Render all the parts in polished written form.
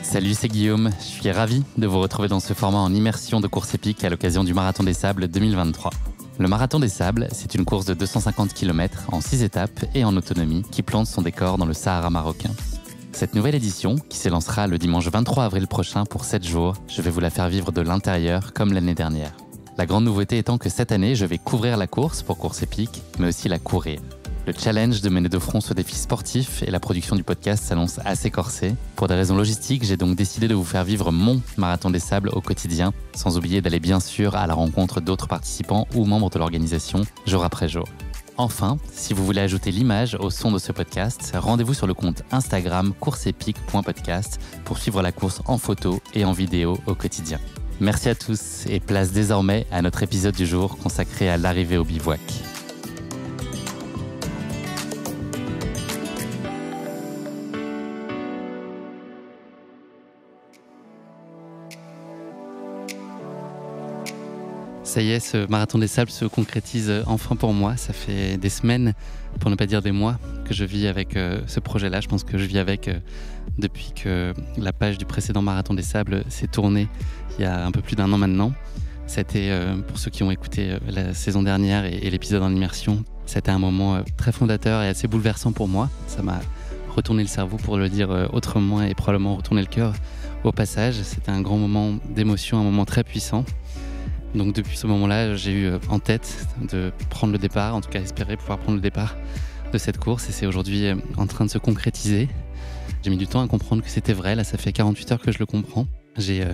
Salut, c'est Guillaume. Je suis ravi de vous retrouver dans ce format en immersion de course épique à l'occasion du Marathon des Sables 2023. Le Marathon des Sables, c'est une course de 250 km en 6 étapes et en autonomie qui plante son décor dans le Sahara marocain. Cette nouvelle édition, qui s'élancera le dimanche 23 avril prochain pour 7 jours, je vais vous la faire vivre de l'intérieur comme l'année dernière. La grande nouveauté étant que cette année, je vais couvrir la course pour course épique, mais aussi la courir. Le challenge de mener de front ce défi sportif et la production du podcast s'annonce assez corsé. Pour des raisons logistiques, j'ai donc décidé de vous faire vivre mon Marathon des Sables au quotidien, sans oublier d'aller bien sûr à la rencontre d'autres participants ou membres de l'organisation, jour après jour. Enfin, si vous voulez ajouter l'image au son de ce podcast, rendez-vous sur le compte Instagram courseepique.podcast pour suivre la course en photo et en vidéo au quotidien. Merci à tous et place désormais à notre épisode du jour consacré à l'arrivée au bivouac. Ça y est, ce Marathon des Sables se concrétise enfin pour moi. Ça fait des semaines, pour ne pas dire des mois, que je vis avec ce projet-là. Je pense que je vis avec depuis que la page du précédent Marathon des Sables s'est tournée il y a un peu plus d'1 an maintenant. C'était, pour ceux qui ont écouté la saison dernière et l'épisode en immersion, c'était un moment très fondateur et assez bouleversant pour moi. Ça m'a retourné le cerveau, pour le dire autrement, et probablement retourné le cœur au passage. C'était un grand moment d'émotion, un moment très puissant. Donc depuis ce moment-là, j'ai eu en tête de prendre le départ, en tout cas espérer pouvoir prendre le départ de cette course, et c'est aujourd'hui en train de se concrétiser. J'ai mis du temps à comprendre que c'était vrai, là ça fait 48 heures que je le comprends. J'ai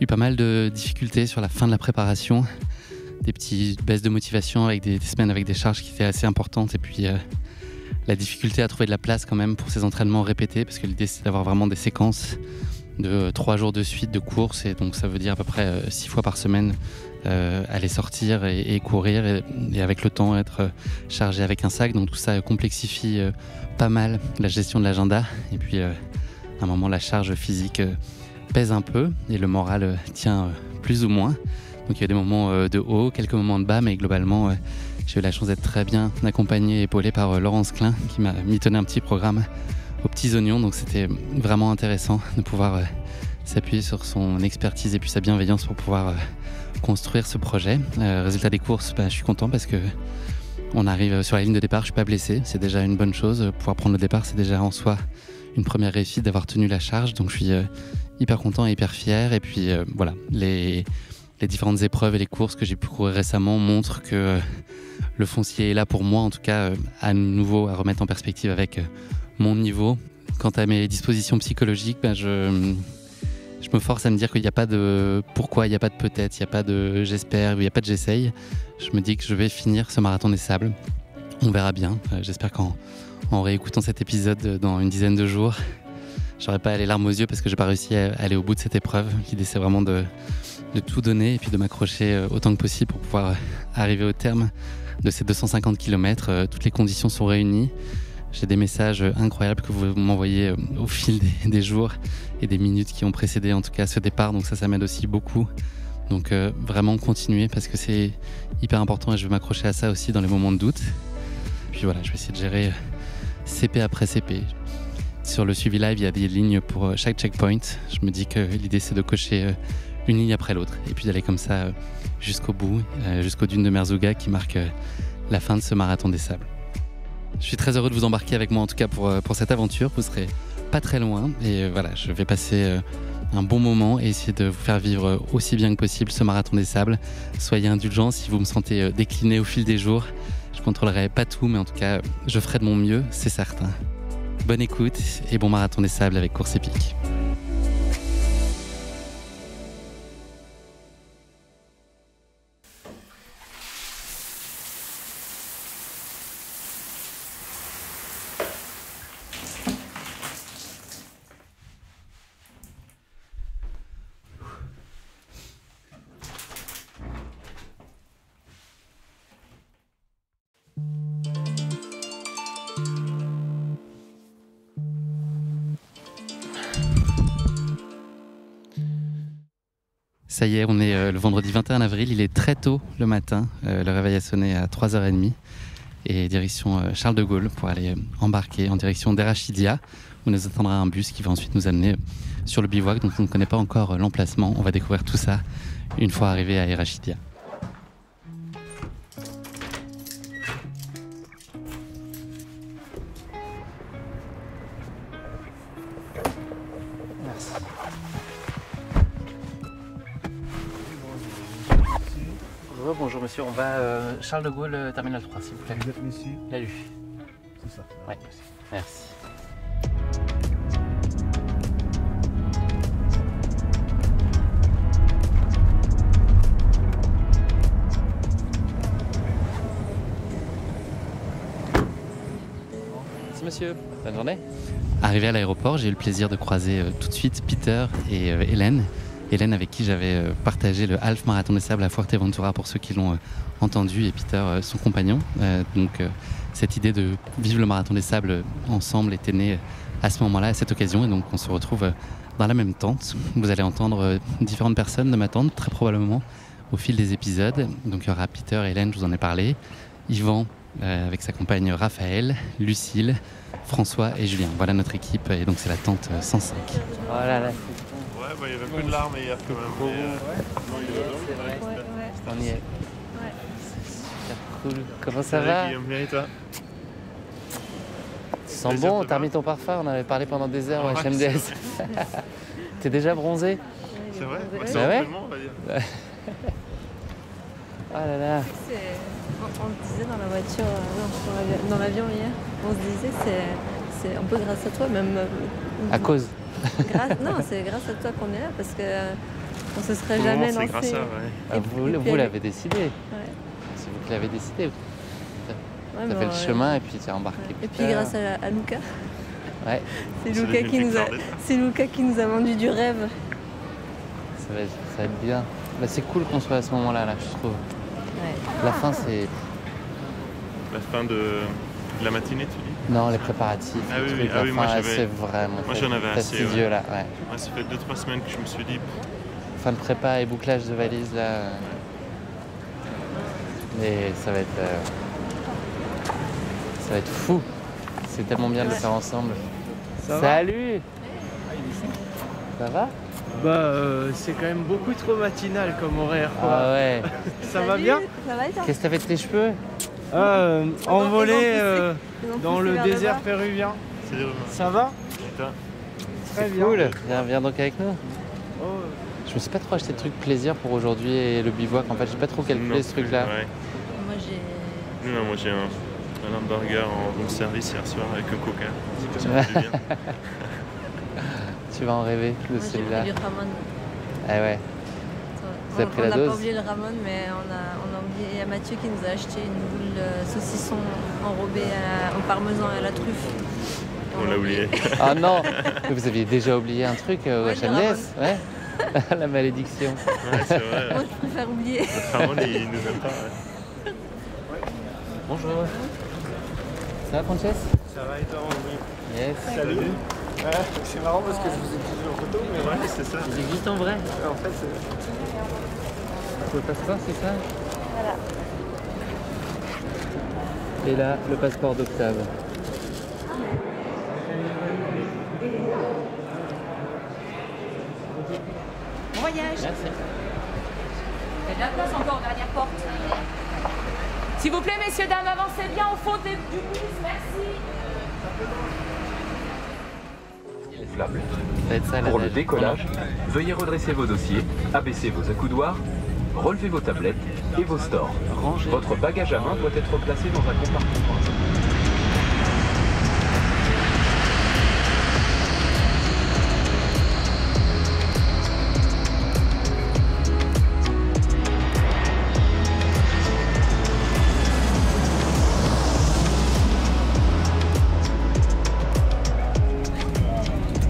eu pas mal de difficultés sur la fin de la préparation, des petites baisses de motivation avec des semaines avec des charges qui étaient assez importantes, et puis la difficulté à trouver de la place quand même pour ces entraînements répétés, parce que l'idée c'est d'avoir vraiment des séquences de 3 jours de suite de course, et donc ça veut dire à peu près 6 fois par semaine aller sortir et courir, et avec le temps être chargé avec un sac. Donc tout ça complexifie pas mal la gestion de l'agenda, et puis à un moment la charge physique pèse un peu et le moral tient plus ou moins. Donc il y a des moments de haut, quelques moments de bas, mais globalement j'ai eu la chance d'être très bien accompagné et épaulé par Laurence Klein, qui m'a mitonné un petit programme aux petits oignons. Donc c'était vraiment intéressant de pouvoir s'appuyer sur son expertise et puis sa bienveillance pour pouvoir construire ce projet. Résultat des courses, je suis content parce que on arrive sur la ligne de départ, je suis pas blessé, c'est déjà une bonne chose. Pouvoir prendre le départ, c'est déjà en soi une première réussite d'avoir tenu la charge. Donc je suis hyper content et hyper fier. Et puis voilà, les différentes épreuves et les courses que j'ai pu courir récemment montrent que le foncier est là pour moi, en tout cas à nouveau à remettre en perspective avec mon niveau. Quant à mes dispositions psychologiques, je me force à me dire qu'il n'y a pas de pourquoi, il n'y a pas de peut-être, il n'y a pas de j'espère, il n'y a pas de j'essaye. Je me dis que je vais finir ce Marathon des Sables. On verra bien. J'espère qu'en réécoutant cet épisode dans une dizaine de jours, j'aurai pas les larmes aux yeux parce que j'ai pas réussi à aller au bout de cette épreuve. L'idée c'est vraiment de tout donner et puis de m'accrocher autant que possible pour pouvoir arriver au terme de ces 250 km. Toutes les conditions sont réunies. J'ai des messages incroyables que vous m'envoyez au fil des jours et des minutes qui ont précédé en tout cas ce départ. Donc ça m'aide aussi beaucoup. Donc vraiment continuer parce que c'est hyper important et je vais m'accrocher à ça aussi dans les moments de doute. Puis voilà, je vais essayer de gérer CP après CP. Sur le suivi live, il y a des lignes pour chaque checkpoint. Je me dis que l'idée c'est de cocher une ligne après l'autre et puis d'aller comme ça jusqu'au bout, jusqu'aux dunes de Merzouga qui marquent la fin de ce Marathon des Sables. Je suis très heureux de vous embarquer avec moi en tout cas pour cette aventure. Vous serez pas très loin et voilà, je vais passer un bon moment et essayer de vous faire vivre aussi bien que possible ce Marathon des Sables. Soyez indulgents si vous me sentez décliner au fil des jours. Je contrôlerai pas tout, mais en tout cas je ferai de mon mieux, c'est certain. Bonne écoute et bon Marathon des Sables avec Course Épique. Ça y est, on est le vendredi 21 avril, il est très tôt le matin, le réveil a sonné à 3h30 et direction Charles de Gaulle pour aller embarquer en direction d'Erachidia, où nous attendra un bus qui va ensuite nous amener sur le bivouac dont on ne connaît pas encore l'emplacement. On va découvrir tout ça une fois arrivé à Erachidia. Bonjour monsieur, on va Charles de Gaulle, terminal 3 s'il vous plaît. Vous êtes monsieur ? La Lu. C'est ça. Ouais, merci. Merci monsieur, bonne journée. Arrivé à l'aéroport, j'ai eu le plaisir de croiser tout de suite Peter et Hélène. Hélène avec qui j'avais partagé le Half Marathon des Sables à Fuerteventura pour ceux qui l'ont entendu, et Peter son compagnon. Donc cette idée de vivre le Marathon des Sables ensemble était née à ce moment-là, à cette occasion, et donc on se retrouve dans la même tente. Vous allez entendre différentes personnes de ma tente, très probablement au fil des épisodes. Donc il y aura Peter et Hélène, je vous en ai parlé, Yvan avec sa compagne Raphaël, Lucille, François et Julien. Voilà notre équipe, et donc c'est la tente 105. Voilà, là. Il y avait un peu de larmes hier quand même. C'est vrai. On y est. Ouais. C'est super cool. Comment ça va? Guillaume, bien et toi? Tu sens bon, t'as remis ton parfum, on en avait parlé pendant des heures au HMDS. T'es déjà bronzé? C'est vrai? C'est vrai? On va dire. Ah là là. On le disait dans la voiture, dans l'avion hier, on se disait c'est un peu grâce à toi, même. À cause? Non, c'est grâce à toi qu'on est là, parce qu'on se serait jamais lancé. C'est grâce à, ouais. Ah, vous l'avez décidé. Ouais. C'est vous qui l'avez décidé. Ouais, T'as fait le chemin et puis tu as embarqué. Et puis grâce à Luca. Ouais. C'est Luca qui nous a vendu du rêve. Ça va être bien. Bah, c'est cool qu'on soit à ce moment-là, là, je trouve. Ouais. La fin, c'est... La fin de la matinée, tu dis? Non, les préparatifs. Ah oui, trucs, ah oui, moi j'avais... c'est vraiment Moi j'en avais assez. fastidieux, là, ouais. Moi, ça fait 2-3 semaines que je me suis dit... Fin de prépa et bouclage de valise, là. Mais ça va être fou. C'est tellement bien de le faire ensemble. Salut. Ça va? C'est quand même beaucoup trop matinal comme horaire, quoi. Ah ouais. Ça va bien? Ça va et toi? Qu'est-ce que t'as fait de tes cheveux? Envolé Ils ont dans poussé le vers désert bas. péruvien. C'est dur. Ça va? Et toi? Très bien. Cool. Viens donc avec nous. Oh, Je me suis pas trop acheté de trucs plaisir pour aujourd'hui et le bivouac. En fait, j'ai pas trop calculé ce truc-là. Ouais. Moi j'ai. Moi j'ai un hamburger en room service hier soir avec un coca. C'est pas ça fait du bien. Tu vas en rêver de Moi j'ai celui-là. pris du ramen. Ah ouais. Vous avez pris la On n'a dose? pas oublié le ramen, mais on a oublié. Il y a Mathieu qui nous a acheté une boule saucisson enrobée au parmesan et à la truffe. On l'a oublié. Ah non. Mais vous aviez déjà oublié un truc au Ouais, le HMDS? Ouais. La malédiction. Ouais, c'est vrai. Moi je préfère oublier. Notre amant, il nous aime pas. Ouais. Bonjour. Ça va, Frances? ça va et toi, oui. Yes. Salut. C'est marrant parce que je vous ai pris en photo, mais Ouais, c'est ça. Il existe en vrai? en fait, Le passeport, c'est ça? Voilà. Et là, le passeport d'Octave. Bon voyage. Merci. Il y a de la place encore, dernière porte. S'il vous plaît, messieurs, dames, avancez bien au fond du bus, merci. Ça va être ça, la Pour le neige. décollage, veuillez redresser vos dossiers, abaisser vos accoudoirs, relever vos tablettes et vos stores. Rangez. Votre bagage à main doit être placé dans un compartiment.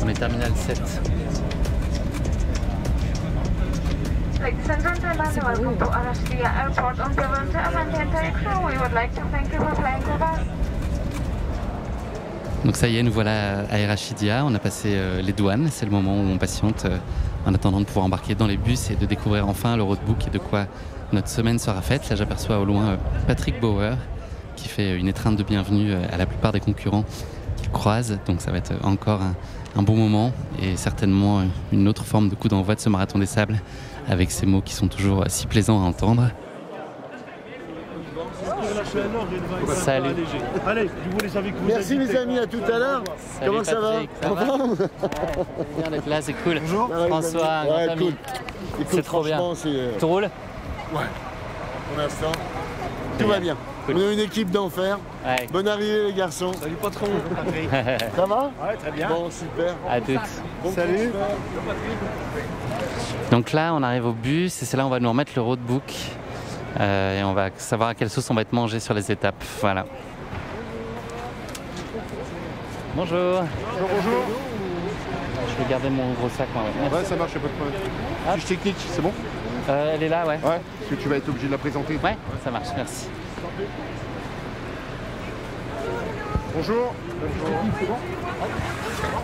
On est terminal 7. Ladies and gentlemen, welcome to Arachidia Airport. On behalf of the entire crew, we would like to thank you for flying with us. Donc ça y est, nous voilà à Erachidia. On a passé les douanes. C'est le moment où on patiente en attendant de pouvoir embarquer dans les bus et de découvrir enfin le roadbook et de quoi notre semaine sera faite. Là, j'aperçois au loin Patrick Bauer, qui fait une étreinte de bienvenue à la plupart des concurrents qu'il croise. Donc ça va être encore un bon moment et certainement une autre forme de coup d'envoi de ce marathon des sables avec ces mots qui sont toujours si plaisants à entendre. Salut. Allez, je vous laisse avec vous. Merci les amis, à tout à l'heure. Comment ça va? Bien d'être là, c'est cool. Bonjour. François, un grand ami. C'est trop bien. Tout roule? Ouais. Pour l'instant, tout va bien. Cool. On a une équipe d'enfer. Ouais. Bonne arrivée les garçons. Salut patron. Ça va? Ouais, très bien. Bon, super. À toutes. Bon, salut. Donc là, on arrive au bus et c'est là on va nous remettre le roadbook. Et on va savoir à quelle sauce on va être mangé sur les étapes. Voilà. Bonjour. Bonjour. Je vais garder mon gros sac. Ouais, ça marche, pas de problème. Fiche technique, c'est bon? Elle est là, ouais. Ouais, parce que tu vas être obligé de la présenter. Ouais, ça marche, merci. Bonjour. C'est bon?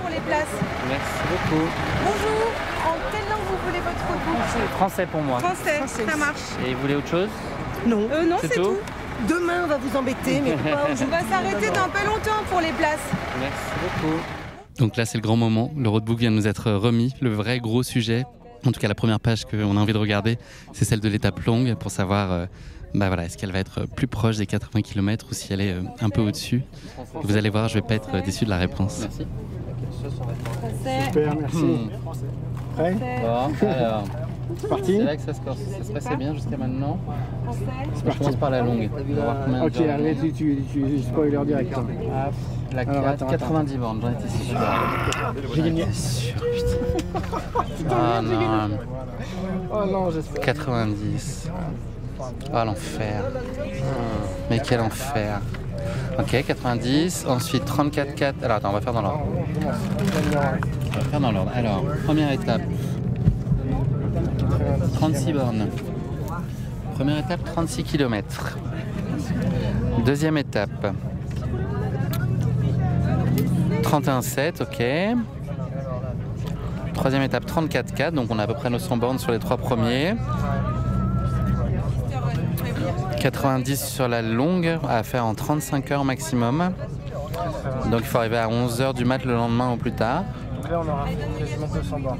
Pour les places. Merci beaucoup. Bonjour. En quelle langue vous voulez votre roadbook? Français pour moi. Français, ça marche. Et vous voulez autre chose? Non. Non, c'est tout. Demain, on va vous embêter, mais pas on va s'arrêter dans pas longtemps pour les places. Merci beaucoup. Donc là, c'est le grand moment. Le roadbook vient de nous être remis. Le vrai gros sujet, en tout cas la première page qu'on a envie de regarder, c'est celle de l'étape longue pour savoir est-ce qu'elle va être plus proche des 80 km ou si elle est un peu au-dessus. Vous allez voir, je ne vais pas être déçu de la réponse. Merci. Super, merci. Prêt? Bon, alors, c'est parti. C'est là que ça se passait bien jusqu'à maintenant. C'est parti. Je commence par la longue. Ok, allez, tu spoiler direct. La 90 bornes, j'en étais sûr. J'ai gagné. Ah non. Oh non, j'espère. 90. Oh l'enfer. Mais quel enfer. Ok, 90. Ensuite 34,4. Alors attends, on va faire dans l'ordre. Alors, première étape. 36 bornes. Première étape, 36 km. Deuxième étape. 31,7, ok. Troisième étape, 34,4, donc on a à peu près 900 bornes sur les trois premiers. 90 sur la longue, à faire en 35 heures maximum. Donc il faut arriver à 11h du mat le lendemain ou plus tard. Donc là, on aura quasiment 200 bornes.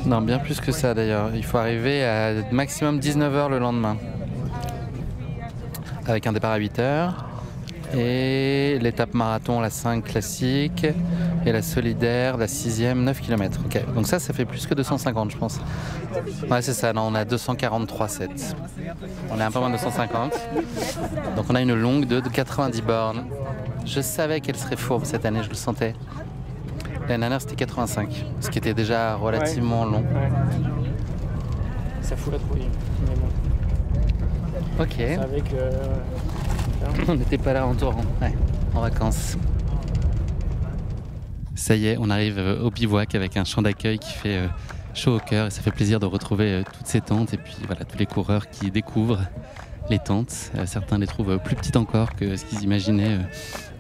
Non, bien plus que ça d'ailleurs. Il faut arriver à maximum 19h le lendemain. Avec un départ à 8h. Et l'étape marathon, la 5 classique, et la solidaire, la 6e, 9 km. Okay. Donc ça fait plus que 250, je pense. Ouais, c'est ça, non, on a 243,7. On est un peu moins de 250. Donc on a une longue de 90 bornes. Je savais qu'elle serait fourbe cette année, je le sentais. L'année dernière, c'était 85, ce qui était déjà relativement long. Ouais. Ça fout la trouille. Ok. Avec... On n'était pas là en torrent, en vacances. Ça y est, on arrive au bivouac avec un champ d'accueil qui fait chaud au cœur et ça fait plaisir de retrouver toutes ces tentes et puis voilà, tous les coureurs qui découvrent les tentes. Certains les trouvent plus petites encore que ce qu'ils imaginaient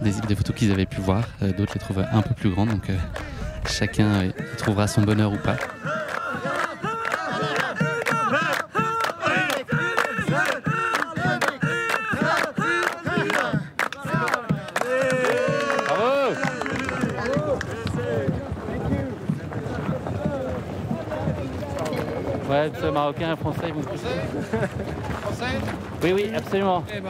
des photos qu'ils avaient pu voir. D'autres les trouvent un peu plus grandes, donc chacun y trouvera son bonheur ou pas. Ouais, marocains et français, ils vont pousser. Français? Oui, absolument. Eh ben,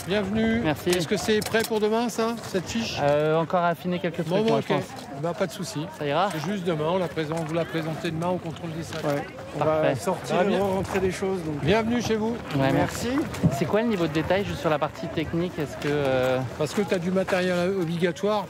bienvenue. Merci. Est-ce que c'est prêt pour demain, ça, cette fiche? Encore à affiner quelques trucs, moi, je pense. Bah, pas de souci. Ça ira? C'est juste demain, vous la présentez demain au contrôle des sacs. Ouais. On Parfait. va sortir et rentrer des choses. Donc. Bienvenue chez vous. Ouais, merci. C'est quoi le niveau de détail juste sur la partie technique? Est-ce que Parce que tu as du matériel obligatoire.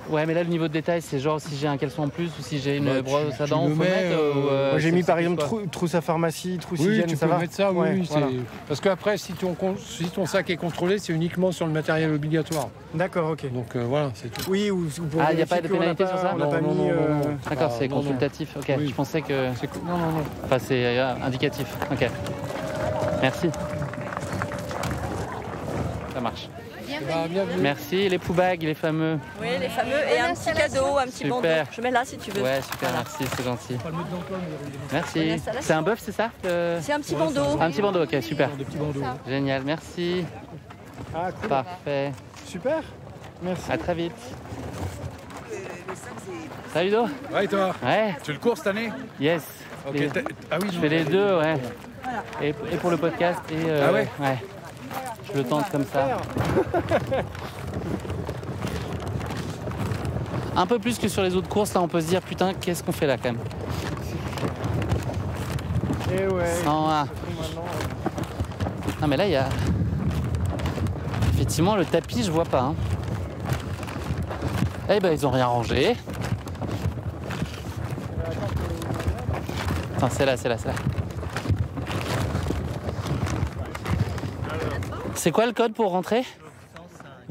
Ouais, mais là, le niveau de détail, c'est genre si j'ai un caleçon en plus ou si j'ai une brosse à dents, faut mettre moi, j'ai mis par exemple trousse à pharmacie, trousse hygiène, tu peux mettre ça, oui. Voilà. Parce qu'après, si ton sac est contrôlé, c'est uniquement sur le matériel obligatoire. D'accord, ok. Donc voilà, c'est tout. Oui, ou pour il n'y a pas de pénalité sur ça? On n'a pas mis... D'accord, c'est consultatif. Ok, oui. Je pensais que... Non. Enfin, c'est indicatif. Ok. Merci. Ça marche. bienvenue. Merci, les poubags, les fameux. Oui, les fameux. Et un petit cadeau, un petit bandeau. Je mets là si tu veux. Ouais, super, voilà. Merci, c'est gentil. Merci. C'est un bœuf, c'est ça C'est un petit bandeau. Un petit bandeau, ok, super. Génial, merci. Ah, cool. Parfait. Super. Merci. À très vite. Salut Ludo. Ouais, et toi? Ouais. Tu le cours cette année? Yes. Okay. Ah oui, je fais les deux, ouais. Et pour le podcast et ah ouais? Ouais. Je le tente comme ça. Un peu plus que sur les autres courses, là on peut se dire putain qu'est-ce qu'on fait là quand même. Et ouais. 101. Non mais là il y a... Effectivement le tapis je vois pas. Hein. Eh ben ils ont rien rangé. Attends, c'est là. C'est quoi le code pour rentrer?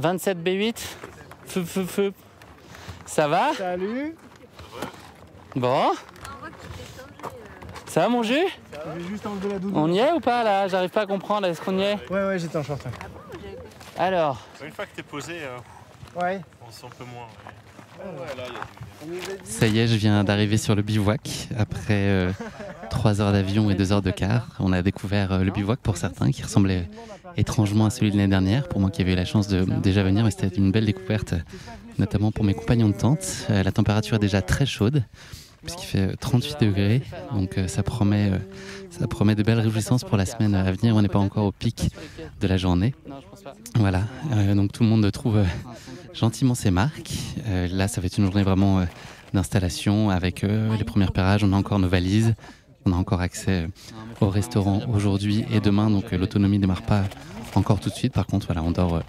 27B8. Feu. Ça va? Salut. Bon. Ça va mon jus? J'ai juste enlevé la doudoune. On y est ou pas là? J'arrive pas à comprendre. Est-ce qu'on y est? Ouais, j'étais en short. Alors. Une fois que t'es posé, ouais. On sent un peu moins. Ça y est, je viens d'arriver sur le bivouac après 3 heures d'avion et 2 heures de car. On a découvert le bivouac pour certains qui ressemblait étrangement à celui de l'année dernière. Pour moi qui avais eu la chance de déjà venir, mais c'était une belle découverte, notamment pour mes compagnons de tente. La température est déjà très chaude puisqu'il fait 38 degrés, donc ça promet de belles réjouissances pour la semaine à venir. On n'est pas encore au pic de la journée. Voilà, donc tout le monde trouve gentiment ses marques. Là, ça va être une journée vraiment d'installation avec les premiers repérages. On a encore nos valises. On a encore accès au restaurant aujourd'hui et demain. Donc l'autonomie ne démarre pas encore tout de suite. Par contre, voilà, on dort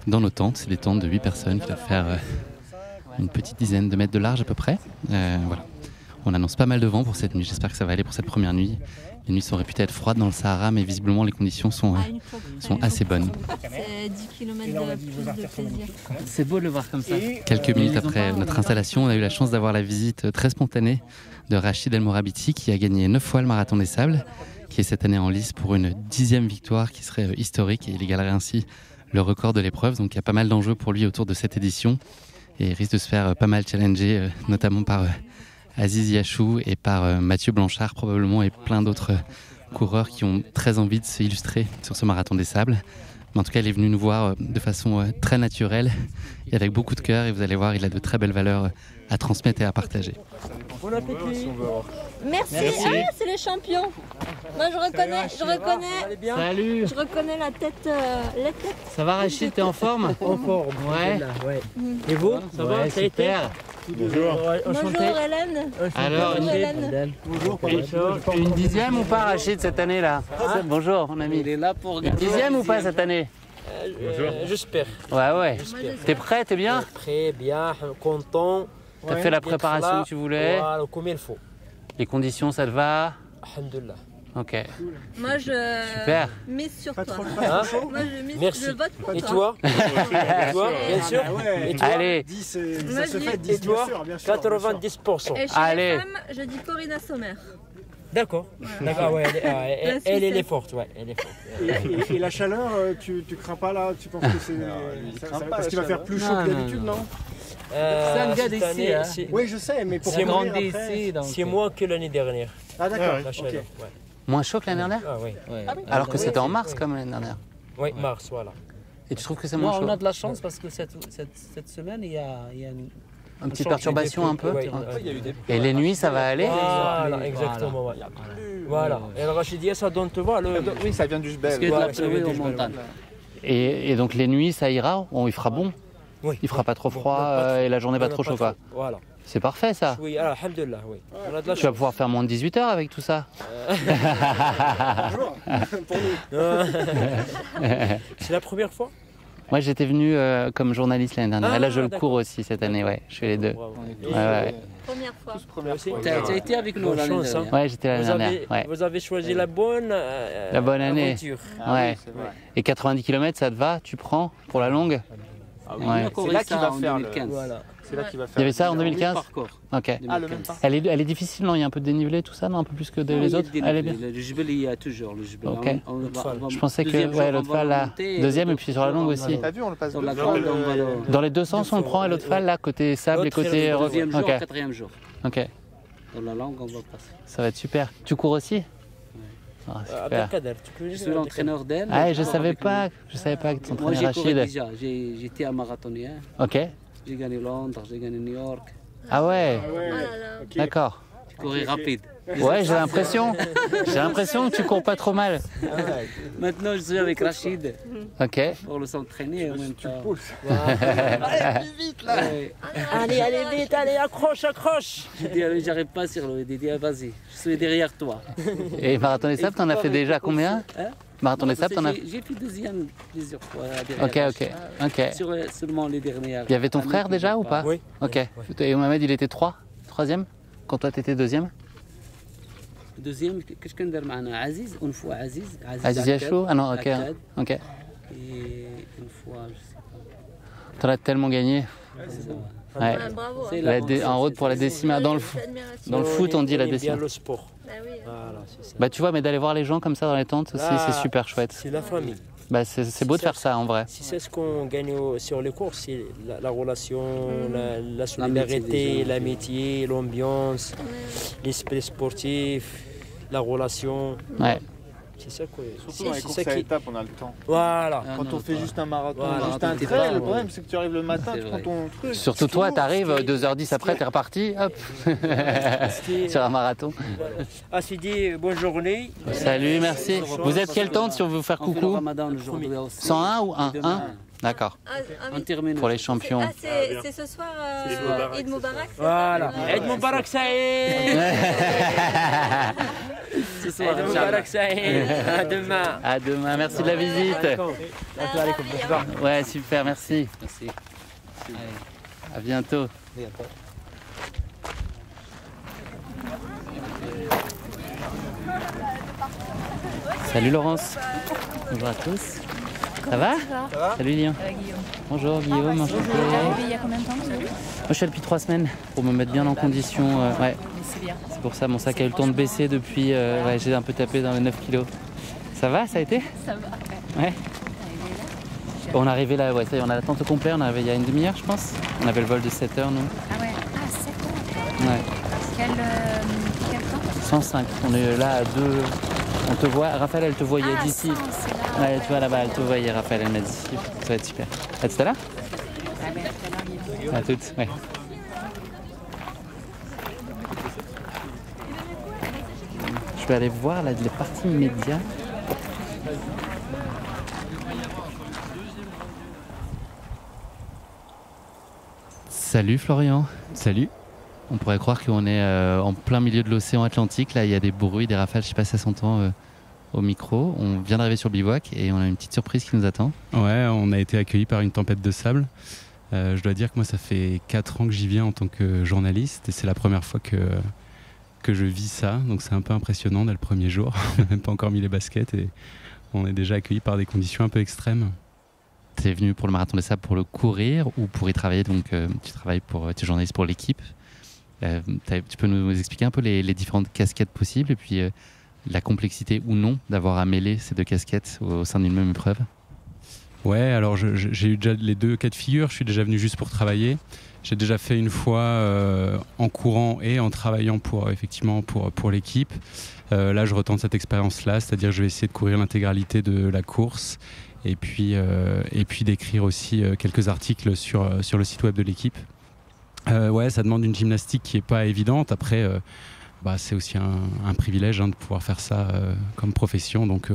dans nos tentes. C'est des tentes de 8 personnes qui doivent faire une petite dizaine de mètres de large à peu près. Voilà. On annonce pas mal de vent pour cette nuit. J'espère que ça va aller pour cette première nuit. Les nuits sont réputées être froides dans le Sahara, mais visiblement les conditions sont assez bonnes. C'est 10 km de plus de plaisir. C'est beau de le voir comme ça. Quelques minutes après notre installation, on a eu la chance d'avoir la visite très spontanée de Rachid El Morabiti, qui a gagné 9 fois le Marathon des Sables, qui est cette année en lice pour une 10e victoire qui serait historique, et il égalerait ainsi le record de l'épreuve. Donc il y a pas mal d'enjeux pour lui autour de cette édition, et il risque de se faire pas mal challenger, notamment par Aziz Yachou et par Mathieu Blanchard probablement, et plein d'autres coureurs qui ont très envie de s'illustrer sur ce Marathon des Sables. Mais en tout cas, il est venu nous voir de façon très naturelle et avec beaucoup de cœur, et vous allez voir, il a de très belles valeurs à transmettre et à partager. Bon appétit. Merci. Ah, c'est les champions. Moi, je reconnais. Salut. Je reconnais la tête. Ça va, Rachid, t'es en forme? En forme. Ouais. Et vous? Ça va? Super. Bonjour. Bonjour Hélène. Alors, Bonjour. Une 10e ou pas, Rachid, cette année-là? Bonjour, mon ami. Il est là pour Une 10e ou pas cette année? J'espère. Ouais. T'es prêt? T'es bien? Très bien, content. T'as fait la préparation que tu voulais? Voilà, comme il faut. Les conditions, ça te va? Alhamdulillah. Ok. Moi, je Super. mise sur toi. Hein? Moi, je mise. Merci. Je vote pour Et toi. Et toi, bien sûr. Ouais. Et toi? Allez. 10, Moi, ça se je fait dis- 10, Et toi? bien sûr. 90%. Et chez Allez. les femmes, je dis Corinna Sommer. D'accord. D'accord, ouais, elle est forte, ouais, elle est forte. Et la chaleur, tu crains pas là? Tu penses que c'est. Parce qu'il va faire plus chaud que d'habitude, non? C'est un gars cette d'ici, année, hein. Oui, je sais, mais pour C'est courir grandi après- ici, donc. C'est moins que l'année dernière, Ah d'accord, la chaleur. ok. Ouais. Moins chaud que l'année dernière? Ah oui. Alors que c'était en mars comme l'année dernière. Oui, mars, voilà. Et tu trouves que c'est moins Moi, chaud? on a de la chance parce que cette semaine, il y a une petite perturbation un peu. Ouais. Et les nuits, ça va aller? Voilà, exactement. Voilà. Et le Rachidia, ça donne, tu vois, le... Oui, ça vient du Jbel. Et donc les nuits, ça ira? Il fera bon? Oui. Il fera pas trop froid et la journée pas trop chaud, quoi. Voilà. C'est parfait, ça. Oui, alors, alhamdulillah, oui. On a de la Tu vas pouvoir faire moins de 18 heures avec tout ça. Bonjour. Pour nous. C'est la première fois? Moi, j'étais venu comme journaliste l'année dernière. Ah, Et là, je le d'accord. cours aussi cette année, ouais. Je fais les deux. Bravo. Ouais. Première fois. Tu as été avec nous l'année dernière. Ouais, j'étais l'année dernière. Ouais. Vous avez choisi la bonne La bonne année. aventure. Ouais. Et 90 km, ça te va? Tu prends pour la longue? Ah oui, Ouais. c'est là qu'il va faire le... Voilà. C'est là qu'il va faire. Il y avait ça en 2015. Parcours. Ok. Ah, le même parcours. Elle est difficile, non? Il y a un peu de dénivelé, tout ça, non? Un peu plus que les autres? Elle est bien. Le jubel, il y a toujours le jubel. Ok. Je pensais que l'autre fall là, deuxième et puis sur la longue aussi. T'as vu, on le passe Dans les deux sens, on le prend et l'autre fall là, côté sable et côté. Deuxième jour, Ok. quatrième jour. Ok. Dans la langue, on va passer. Ça va être super. Tu cours aussi? Ah, super. Je suis l'entraîneur d'elle. Ah, je savais pas que ton Moi, entraîneur j'ai couru Rachid. déjà. J'étais un marathonien. Ok. J'ai gagné Londres, j'ai gagné New York. Ah ouais. Ok. D'accord. J'ai couru rapide. Ouais, j'ai l'impression que tu cours pas trop mal. Maintenant, je suis avec Rachid Ok. pour le s'entraîner en même temps. Allez, plus vite là. Ouais. Allez, allez, vite, allez, accroche, accroche. J'ai dit, allez, j'arrive pas sur le. Il dit, ah, vas-y, je suis derrière toi. Et marathon des sables, t'en as fait déjà combien? Hein? Marathon des sables, t'en as. J'ai fait deuxième plusieurs fois. Ok, ok, ok. Sur seulement les dernières. Il y avait ton frère déjà ou pas? Oui. Ok. Et Mohamed, il était troisième? Quand toi, t'étais deuxième? Deuxième, qu'est-ce qu'on a معنا Aziz, une fois Aziz Yachou? Ah non, ok. Ok. Et une fois, je sais pas. T'en as tellement gagné. Ouais. Bravo. En route pour la décima. Dans le foot, on dit la décima. le sport. Bah oui. Voilà, c'est ça. Bah tu vois, mais d'aller voir les gens comme ça dans les tentes aussi, c'est super chouette. C'est la famille. Bah c'est beau de faire ça en vrai. Si c'est ce qu'on gagne sur les courses, c'est la relation, la solidarité, l'amitié, l'ambiance, l'esprit sportif, la relation. Ouais. C'est ça quoi. Surtout dans les courses à étapes, on a le temps. Voilà. Quand on fait juste un marathon, Voilà, juste un t'es trail, pas- le problème c'est que tu arrives le matin, C'est tu vrai. prends ton truc. Surtout toi, t'arrives 2h10 après, t'es reparti, hop, sur un marathon. Ah, c'est dit, bonne journée. Salut, merci. Vous êtes quelle tente si on veut vous faire On fait le coucou? ramadan aujourd'hui aussi. 101 ou 1? D'accord. On termine. Pour les champions. Ah, c'est ce soir Eid Moubarak. Voilà. Eid Moubarak Saïd. Ce soir, Eid Moubarak Saïd. À demain. À demain, merci de la visite. Ouais, super, merci. Merci. À bientôt. Salut Laurence. Bonjour à tous. Ça va? Salut Lyon. Guillaume. Bonjour Guillaume. Enchanté. Arrivé il y a combien de temps vous? Moi je suis là depuis 3 semaines pour me mettre bien en condition. Ouais. C'est bien. C'est pour ça mon sac a eu le temps de baisser depuis. Ouais, j'ai un peu tapé dans les 9 kilos. Ça va? Ça a été? Ça va. Ouais. On est arrivé là, ouais, ça y est, on a la tente au complet, on est arrivé il y a une demi-heure je pense. On avait le vol de 7 heures nous. Ah ouais. Ah, 7 heures. Ouais. Quel temps? 105. On est là à 2. On te voit. Raphaël, elle te voyait Ah, d'ici. 100, c'est là. Ouais, tu vois là-bas, elle te voyait, Raphaël, elle m'a dit. Ça va être super. À tout à l'heure? Ah ben, tout à l'heure, Guillaume. À toutes, ouais. Je vais aller voir là, les parties immédiates. Salut Florian. Salut. On pourrait croire qu'on est en plein milieu de l'océan Atlantique. Là, il y a des bruits, des rafales, je sais pas si ça s'entend au micro. On vient d'arriver sur le bivouac et on a une petite surprise qui nous attend. Ouais, on a été accueillis par une tempête de sable. Je dois dire que moi, ça fait 4 ans que j'y viens en tant que journaliste et c'est la première fois que je vis ça. Donc c'est un peu impressionnant dès le premier jour. On n'a même pas encore mis les baskets et on est déjà accueillis par des conditions un peu extrêmes. Tu es venu pour le Marathon des Sables pour le courir ou pour y travailler? Donc tu travailles tu es journaliste pour l'équipe. Tu peux nous expliquer un peu les différentes casquettes possibles et puis la complexité ou non d'avoir à mêler ces deux casquettes au sein d'une même épreuve? Ouais, alors j'ai eu déjà les deux cas de figure. Je suis déjà venu juste pour travailler. J'ai déjà fait une fois en courant et en travaillant pour l'équipe. Là, je retente cette expérience-là, c'est-à-dire que je vais essayer de courir l'intégralité de la course et puis d'écrire aussi quelques articles sur le site web de l'équipe. Ouais, ça demande une gymnastique qui n'est pas évidente. Après, c'est aussi un privilège de pouvoir faire ça comme profession. Donc,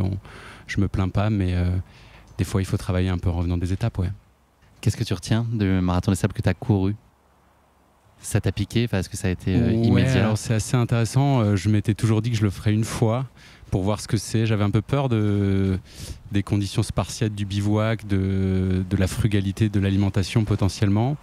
je me plains pas, mais des fois, il faut travailler un peu en revenant des étapes. Ouais. Qu'est-ce que tu retiens du Marathon des Sables que tu as couru? Ça t'a piqué? Est-ce que ça a été immédiat? Alors c'est assez intéressant. Je m'étais toujours dit que je le ferais une fois pour voir ce que c'est. J'avais un peu peur des conditions spartiates du bivouac, de la frugalité de l'alimentation potentiellement.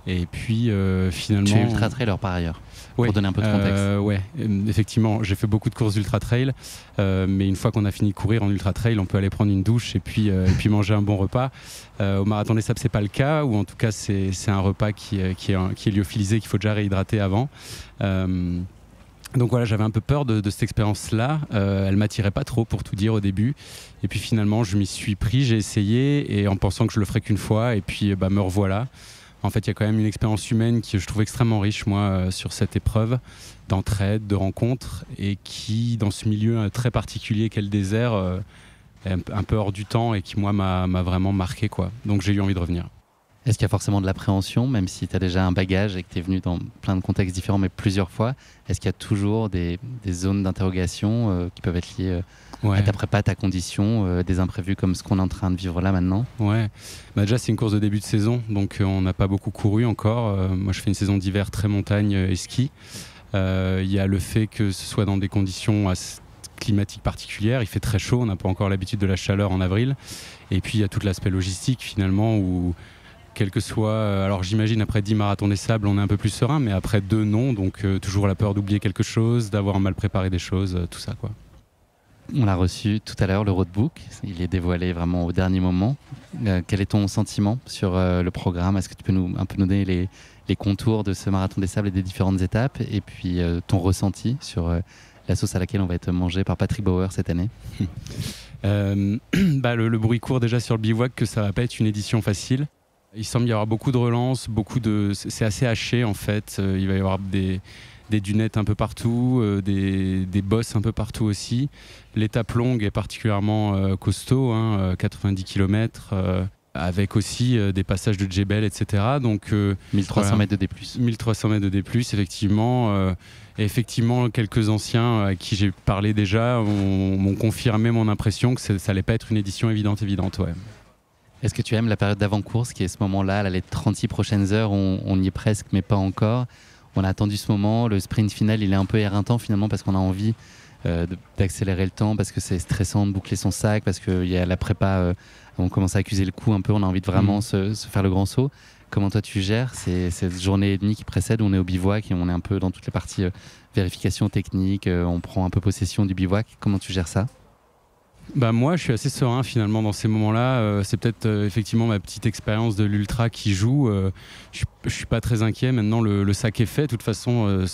Et puis finalement... Tu es ultra-trailer par ailleurs, pour donner un peu de contexte. Ouais, effectivement, j'ai fait beaucoup de courses d'ultra-trail, mais une fois qu'on a fini de courir en ultra-trail, on peut aller prendre une douche et puis manger un bon repas. Au Marathon des Sables, c'est pas le cas, ou en tout cas c'est un repas qui est lyophilisé, qu'il faut déjà réhydrater avant. Donc voilà, j'avais un peu peur de cette expérience-là. Elle m'attirait pas trop, pour tout dire, au début. Et puis finalement, je m'y suis pris, j'ai essayé, et en pensant que je le ferais qu'une fois, et puis me revoilà. En fait, il y a quand même une expérience humaine que je trouve extrêmement riche, moi, sur cette épreuve d'entraide, de rencontres, et qui, dans ce milieu très particulier qu'est le désert, est un peu hors du temps et qui, moi, m'a vraiment marqué, quoi. Donc j'ai eu envie de revenir. Est-ce qu'il y a forcément de l'appréhension, même si tu as déjà un bagage et que tu es venu dans plein de contextes différents, mais plusieurs fois? Est-ce qu'il y a toujours des zones d'interrogation qui peuvent être liées à ta prépa, ta condition, des imprévus comme ce qu'on est en train de vivre là maintenant? Ouais, déjà c'est une course de début de saison, donc on n'a pas beaucoup couru encore. Moi je fais une saison d'hiver très montagne et ski. Il y a le fait que ce soit dans des conditions climatiques particulières, il fait très chaud, on n'a pas encore l'habitude de la chaleur en avril. Et puis il y a tout l'aspect logistique finalement où... Quel que soit, alors j'imagine après 10 marathons des sables on est un peu plus serein, mais après 2 non, donc toujours la peur d'oublier quelque chose, d'avoir mal préparé des choses, tout ça quoi. On l'a reçu tout à l'heure, le roadbook, il est dévoilé vraiment au dernier moment. Quel est ton sentiment sur le programme? Est-ce que tu peux nous donner les contours de ce marathon des sables et des différentes étapes, et puis ton ressenti sur la sauce à laquelle on va être mangé par Patrick Bauer cette année? Le bruit court déjà sur le bivouac que ça va pas être une édition facile. Il semble y avoir beaucoup de relances, c'est assez haché en fait. Il va y avoir des dunettes un peu partout, des bosses un peu partout aussi. L'étape longue est particulièrement costaud, 90 km, avec aussi des passages de Djebel, etc. Donc 1300 mètres de D+. 1300 mètres de D+, effectivement. Et effectivement, quelques anciens à qui j'ai parlé déjà m'ont confirmé mon impression que ça n'allait pas être une édition évidente, ouais. Est-ce que tu aimes la période d'avant-course qui est ce moment-là, les 36 prochaines heures, on y est presque mais pas encore? On a attendu ce moment, le sprint final il est un peu éreintant finalement parce qu'on a envie d'accélérer le temps, parce que c'est stressant de boucler son sac, parce qu'il y a la prépa, on commence à accuser le coup un peu, on a envie de vraiment se faire le grand saut. Comment toi tu gères cette journée et demie qui précède où on est au bivouac et on est un peu dans toutes les parties vérification technique, on prend un peu possession du bivouac, comment tu gères ça? Moi je suis assez serein finalement dans ces moments-là, c'est peut-être effectivement ma petite expérience de l'ultra qui joue, je suis pas très inquiet, maintenant le sac est fait, de toute façon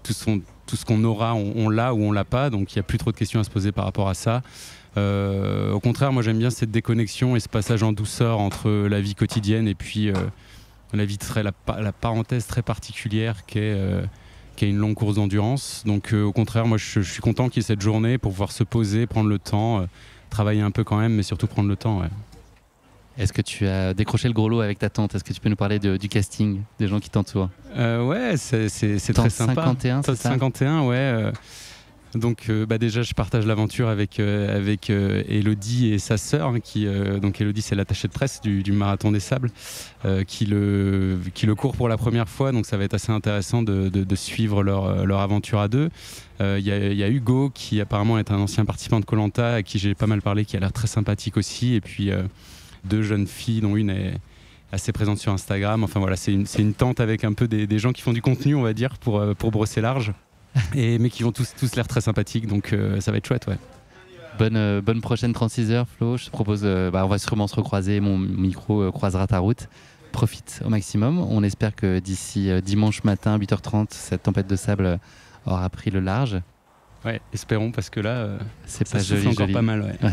tout ce qu'on aura on l'a ou on l'a pas, donc il n'y a plus trop de questions à se poser par rapport à ça. Au contraire, moi j'aime bien cette déconnexion et ce passage en douceur entre la vie quotidienne et puis la vie la parenthèse très particulière qu'est une longue course d'endurance. Donc au contraire, moi je suis content qu'il y ait cette journée pour pouvoir se poser, prendre le temps, travailler un peu quand même, mais surtout prendre le temps. Ouais. Est-ce que tu as décroché le gros lot avec ta tante? Est-ce que tu peux nous parler du casting, des gens qui t'entourent? Ouais, c'est très sympa. 51, c'est ça? 51, ouais. Donc déjà je partage l'aventure avec Elodie et sa sœur, donc Elodie c'est l'attachée de presse du Marathon des Sables, qui le court pour la première fois, donc ça va être assez intéressant de suivre leur aventure à deux. Il y a Hugo qui apparemment est un ancien participant de Koh-Lanta à qui j'ai pas mal parlé, qui a l'air très sympathique aussi, et puis 2 jeunes filles dont une est assez présente sur Instagram. Enfin voilà, c'est une tente avec un peu des gens qui font du contenu, on va dire, pour brosser large. Mais qui vont tous l'air très sympathiques, donc ça va être chouette, ouais. Bonne prochaine 36 heures, Flo. Je te propose, on va sûrement se recroiser, mon micro croisera ta route. Profite au maximum. On espère que d'ici dimanche matin, 8h30, cette tempête de sable aura pris le large. Ouais, espérons, parce que là, c'est ça pas souffle joli, encore pas mal, ouais.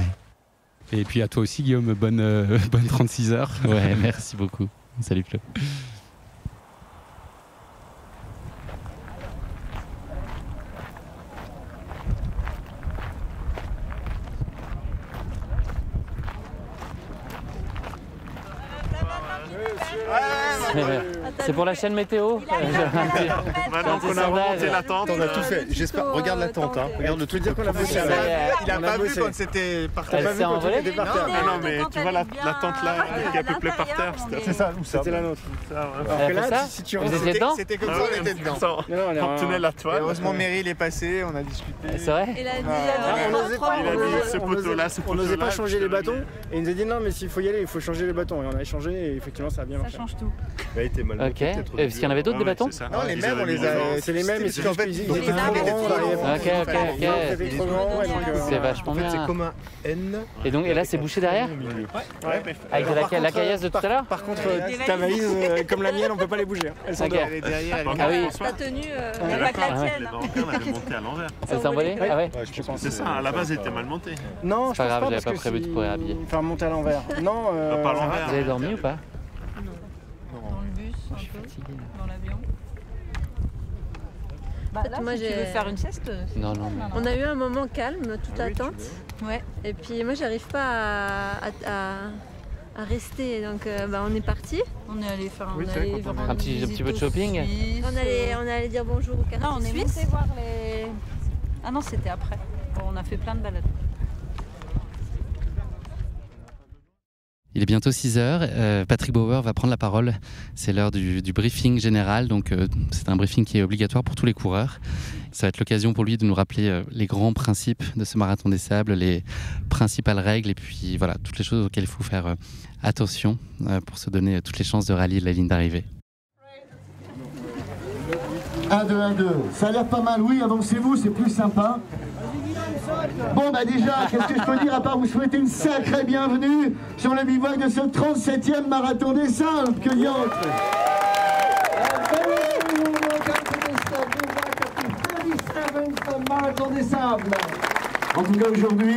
Et puis à toi aussi, Guillaume, bonne 36 heures. Ouais, merci beaucoup. Salut, Flo. C'est pour la chaîne météo. Maintenant qu'on a remonté la tente, on a tout fait. J'espère. Regarde la tente, regarde le truc. qu'on a fait. Il a pas vu quand c'était par terre. Non, mais tu vois la tente là qui a peuplé par terre. C'est ça, c'était la nôtre. Si tu étiez dedans. C'était comme ça, on était dedans. On tenait la toile. Heureusement, Meryl est passé, on a discuté. C'est vrai. Il a dit ce poteau-là, on n'osait pas changer les bâtons. Et il nous a dit non, mais s'il faut y aller, il faut changer les bâtons. Et on a échangé et effectivement, ça a bien marché. Ça change tout. Elle était mal montée. Ok. Parce qu'il y en avait d'autres des bâtons? Non, les mêmes, c'est les mêmes, mais c'est en fait, ils étaient trop grands. Ok. C'est vachement bien. C'est comme un N. Et là, c'est bouché derrière? Ouais. Avec la caillasse de tout à l'heure? Par contre, ta valise, comme la mienne, on peut pas les bouger. Elles sont dehors. Ah oui. Ta tenue, pas que la tienne. Les Marocains l'avaient montée à l'envers. Elle s'est envolée? Ah ouais. C'est ça, à la base, elle était mal montée. Non, je pense pas. Pas grave, j'avais parce pas que prévu de courir habillé. Enfin, monter à l'envers. Non, pas à l'envers. Vous avez dormi ou pas? Dans le bus, un peu, dans l'avion. Moi, si tu veux faire une sieste? Non. On a eu un moment calme, toute attente. Ouais. Et puis moi, j'arrive pas à rester, donc on est parti. On est allé faire un petit peu de shopping. On est allé dire bonjour au quartier. Non, on est monté voir les... Ah non, c'était après. On a fait plein de balades. Il est bientôt 6h, Patrick Bauer va prendre la parole. C'est l'heure du briefing général, donc c'est un briefing qui est obligatoire pour tous les coureurs. Ça va être l'occasion pour lui de nous rappeler les grands principes de ce marathon des sables, les principales règles et puis voilà, toutes les choses auxquelles il faut faire attention pour se donner toutes les chances de rallier la ligne d'arrivée. 1, 2, 1, 2. Ça a l'air pas mal, oui, avancez-vous, c'est plus sympa. Bon bah déjà, qu'est-ce que je peux dire à part vous souhaiter une sacrée bienvenue sur le bivouac de ce 37e marathon des sables, que diantre. Marathon des sables. En tout cas aujourd'hui,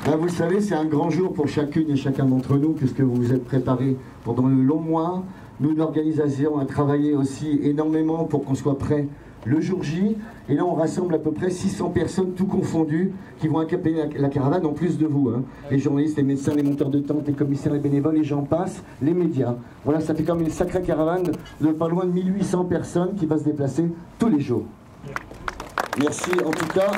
vous le savez, c'est un grand jour pour chacune et chacun d'entre nous, puisque vous vous êtes préparés pendant le long mois. Nous, l'organisation, a travaillé aussi énormément pour qu'on soit prêts le jour J. Et là, on rassemble à peu près 600 personnes, tout confondues, qui vont accompagner la caravane, en plus de vous. Hein. Les journalistes, les médecins, les monteurs de tentes, les commissaires, les bénévoles, et j'en passe, les médias. Voilà, ça fait comme une sacrée caravane de pas loin de 1800 personnes qui va se déplacer tous les jours. Merci. En tout cas,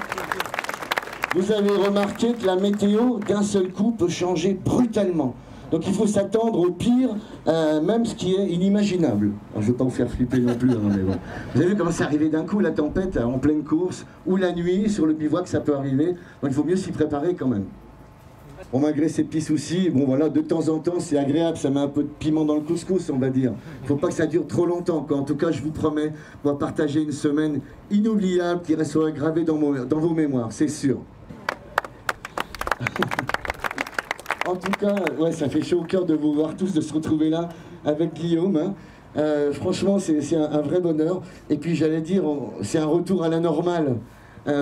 vous avez remarqué que la météo, d'un seul coup, peut changer brutalement. Donc il faut s'attendre au pire, même ce qui est inimaginable. Alors, je ne veux pas vous faire flipper non plus, hein, mais bon. Vous avez vu comment c'est arrivé d'un coup, la tempête, en pleine course, ou la nuit, sur le bivouac, ça peut arriver. Donc il faut mieux s'y préparer quand même. Bon, malgré ces petits soucis, bon voilà, de temps en temps, c'est agréable, ça met un peu de piment dans le couscous, on va dire. Il ne faut pas que ça dure trop longtemps, quoi. En tout cas, je vous promets, on va partager une semaine inoubliable qui restera gravée dans vos mémoires, c'est sûr. En tout cas, ouais, ça fait chaud au cœur de vous voir tous, de se retrouver là avec Guillaume. Hein. Franchement, c'est un vrai bonheur. Et puis, j'allais dire, c'est un retour à la normale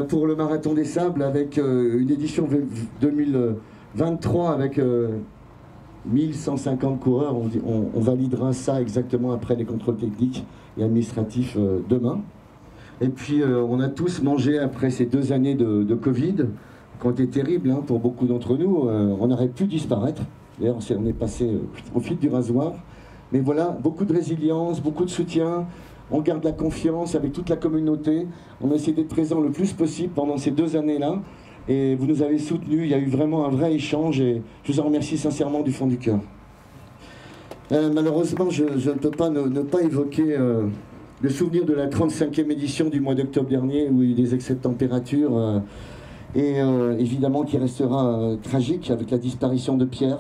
pour le Marathon des Sables avec une édition 2023 avec 1150 coureurs. On validera ça exactement après les contrôles techniques et administratifs demain. Et puis, on a tous mangé après ces 2 années de Covid, qui ont été terribles hein, pour beaucoup d'entre nous. On aurait pu disparaître. D'ailleurs, on est passé au fil du rasoir. Mais voilà, beaucoup de résilience, beaucoup de soutien. On garde la confiance avec toute la communauté. On a essayé d'être présent le plus possible pendant ces 2 années-là. Et vous nous avez soutenus. Il y a eu vraiment un vrai échange. Et je vous en remercie sincèrement du fond du cœur. Malheureusement, je ne peux pas ne pas évoquer le souvenir de la 35e édition du mois d'octobre dernier, où il y a eu des excès de température. Et évidemment qui restera tragique avec la disparition de Pierre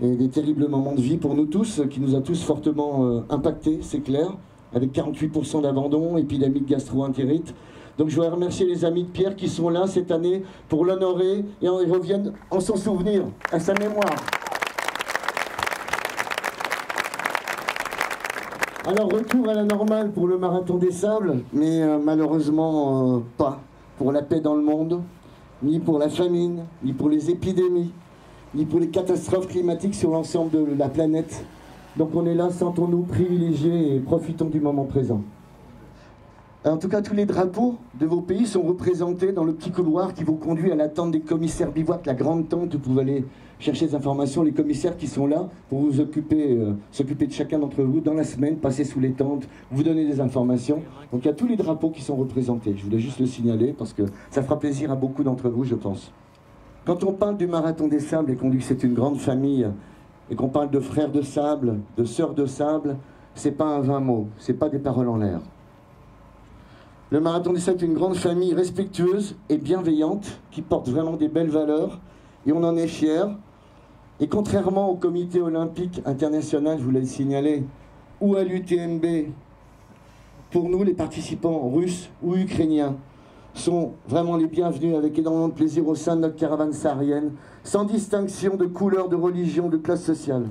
et des terribles moments de vie pour nous tous, qui nous a tous fortement impactés, c'est clair, avec 48% d'abandon, épidémie de gastro-entérite. Donc je voudrais remercier les amis de Pierre qui sont là cette année pour l'honorer et ils reviennent en son souvenir, à sa mémoire. Alors retour à la normale pour le Marathon des Sables, mais malheureusement pas pour la paix dans le monde, ni pour la famine, ni pour les épidémies, ni pour les catastrophes climatiques sur l'ensemble de la planète. Donc on est là, sentons-nous privilégiés et profitons du moment présent. En tout cas, tous les drapeaux de vos pays sont représentés dans le petit couloir qui vous conduit à la tente des commissaires bivouac, la grande tente où vous pouvez aller chercher des informations. Les commissaires qui sont là pour vous s'occuper de chacun d'entre vous dans la semaine, passer sous les tentes, vous donner des informations. Donc il y a tous les drapeaux qui sont représentés. Je voulais juste le signaler parce que ça fera plaisir à beaucoup d'entre vous, je pense. Quand on parle du Marathon des Sables et qu'on dit que c'est une grande famille et qu'on parle de frères de sable, de sœurs de sable, c'est pas un vain mot, c'est pas des paroles en l'air. Le Marathon des Sables est une grande famille respectueuse et bienveillante qui porte vraiment des belles valeurs et on en est fiers. Et contrairement au comité olympique international, je voulais le signaler, ou à l'UTMB, pour nous, les participants russes ou ukrainiens sont vraiment les bienvenus avec énormément de plaisir au sein de notre caravane saharienne, sans distinction de couleur, de religion, de classe sociale.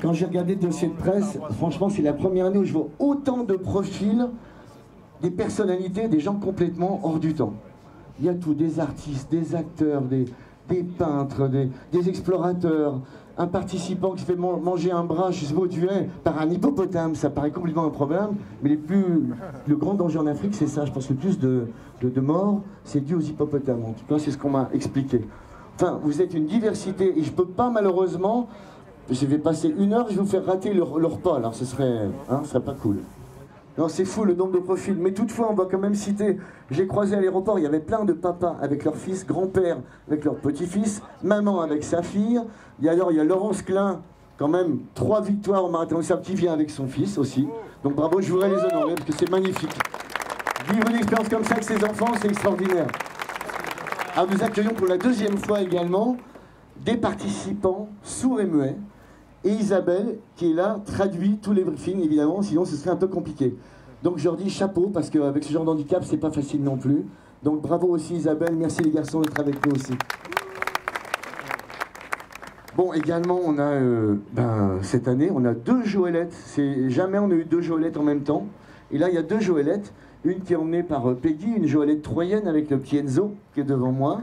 Quand j'ai regardé le dossier de presse, franchement, c'est la première année où je vois autant de profils, des personnalités, des gens complètement hors du temps. Il y a tout, des artistes, des acteurs, des peintres, des explorateurs, un participant qui se fait manger un bras, je sais pas où tu es, par un hippopotame, ça paraît complètement improbable, mais le grand danger en Afrique, c'est ça. Je pense que le plus de morts, c'est dû aux hippopotames. En tout cas, c'est ce qu'on m'a expliqué. Enfin, vous êtes une diversité, et je peux pas malheureusement, je vais passer 1 heure, je vais vous faire rater le repas, alors ce serait pas cool. Non, c'est fou le nombre de profils, mais toutefois on va quand même citer, j'ai croisé à l'aéroport, il y avait plein de papas avec leur fils, grand-père avec leur petit-fils, maman avec sa fille, il y a Laurence Klein, quand même 3 victoires au marathon des sables, qui vient avec son fils aussi, donc bravo, je voudrais les honorer parce que c'est magnifique. Vivre une expérience comme ça avec ses enfants, c'est extraordinaire. Alors nous accueillons pour la 2e fois également des participants sourds et muets, et Isabelle, qui est là, traduit tous les briefings, évidemment, sinon ce serait un peu compliqué. Donc je leur dis chapeau, parce qu'avec ce genre d'handicap, c'est pas facile non plus. Donc bravo aussi Isabelle, merci les garçons d'être avec nous aussi. Bon, également, on a, cette année, on a 2 Joëlettes. Jamais on a eu 2 Joëlettes en même temps. Et là, il y a 2 Joëlettes. Une qui est emmenée par Peggy, une Joëlette troyenne avec le petit Enzo, qui est devant moi.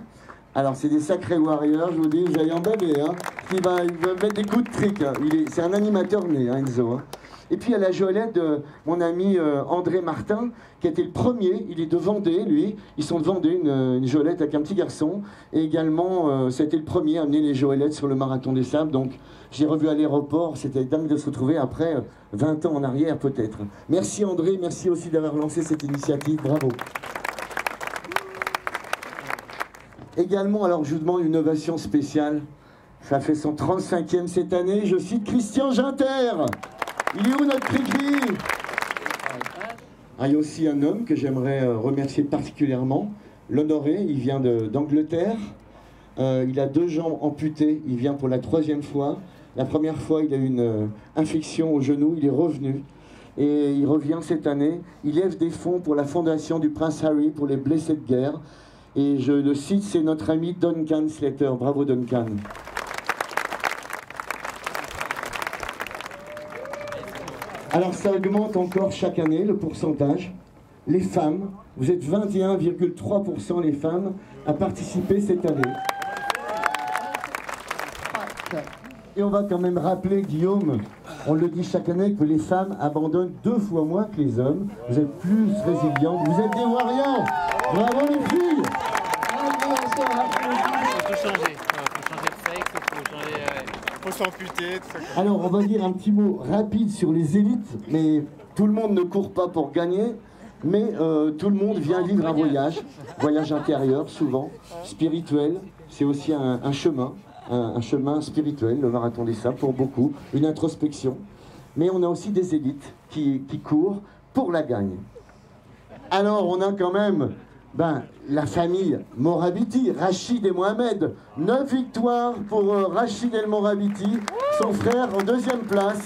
Alors, c'est des sacrés warriors, je vous dis, vous allez en baver, hein. Il va mettre des coups de trick, hein. C'est un animateur né, hein, Enzo. Hein. Et puis, il y a la Joëlette de mon ami André Martin, qui a été le premier, il est de Vendée, lui. Ils sont de Vendée, une Joëlette avec un petit garçon. Et également, ça a été le premier à amener les Joëlettes sur le Marathon des Sables. Donc, j'ai revu à l'aéroport, c'était dingue de se retrouver après 20 ans en arrière, peut-être. Merci André, merci aussi d'avoir lancé cette initiative, bravo. Également, alors je vous demande une ovation spéciale. Ça fait son 35e cette année. Je cite Christian Ginter. Il est où notre cri-cri? Il y a aussi un homme que j'aimerais remercier particulièrement. L'Honoré, il vient d'Angleterre. Il a 2 jambes amputées. Il vient pour la 3e fois. La première fois, il a eu une infection au genou. Il est revenu. Et il revient cette année. Il lève des fonds pour la fondation du Prince Harry pour les blessés de guerre. Et je le cite, c'est notre ami Duncan Slater. Bravo Duncan. Alors ça augmente encore chaque année, le pourcentage. Les femmes, vous êtes 21,3% les femmes à participer cette année. Et on va quand même rappeler, Guillaume, on le dit chaque année, que les femmes abandonnent 2 fois moins que les hommes. Vous êtes plus résilients, vous êtes des warriors. Bravo les filles. Il faut tout changer. Il faut changer de sexe, il faut s'amputer. Alors on va dire un petit mot rapide sur les élites, mais tout le monde ne court pas pour gagner, mais tout le monde vient vivre un voyage intérieur souvent, spirituel, c'est aussi un chemin spirituel, le Marathon des Sables pour beaucoup, une introspection, mais on a aussi des élites qui courent pour la gagne. Alors on a quand même la famille Morabiti, Rachid et Mohamed. 9 victoires pour Rachid El Morabiti, son frère en 2e place.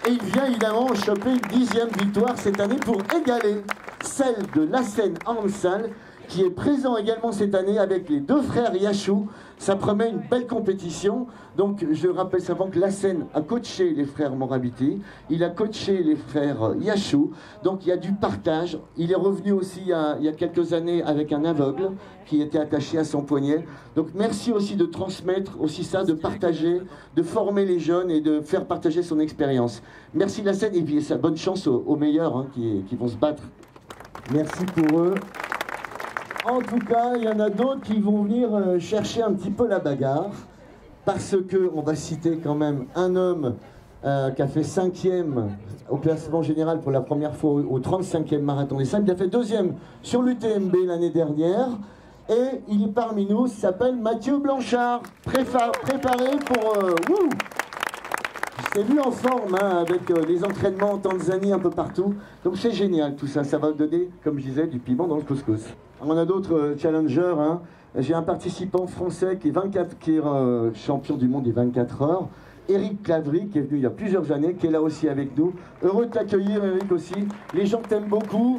Et il vient évidemment choper une 10e victoire cette année pour égaler celle de Lassen Ansal, qui est présent également cette année avec les 2 frères Yachou. Ça promet une belle compétition. Donc je rappelle simplement que Lassen a coaché les frères Morabiti, il a coaché les frères Yachou, donc il y a du partage. Il est revenu aussi il y a quelques années avec un aveugle qui était attaché à son poignet. Donc merci aussi de transmettre aussi ça, de partager, de former les jeunes et de faire partager son expérience. Merci Lassen et puis bonne chance aux meilleurs qui vont se battre. Merci pour eux. En tout cas, il y en a d'autres qui vont venir chercher un petit peu la bagarre, parce que on va citer quand même un homme qui a fait 5e au classement général pour la première fois au 35e Marathon des Sables. Il a fait 2e sur l'UTMB l'année dernière, et il est parmi nous, il s'appelle Mathieu Blanchard, préparé pour... Je t'ai vu en forme avec les entraînements en Tanzanie un peu partout, donc c'est génial tout ça, ça va donner, comme je disais, du piment dans le couscous. On a d'autres challengers, hein. J'ai un participant français qui est champion du monde des 24 heures, Eric Clavry, qui est venu il y a plusieurs années, qui est là aussi avec nous. Heureux de t'accueillir, Eric, aussi. Les gens t'aiment beaucoup.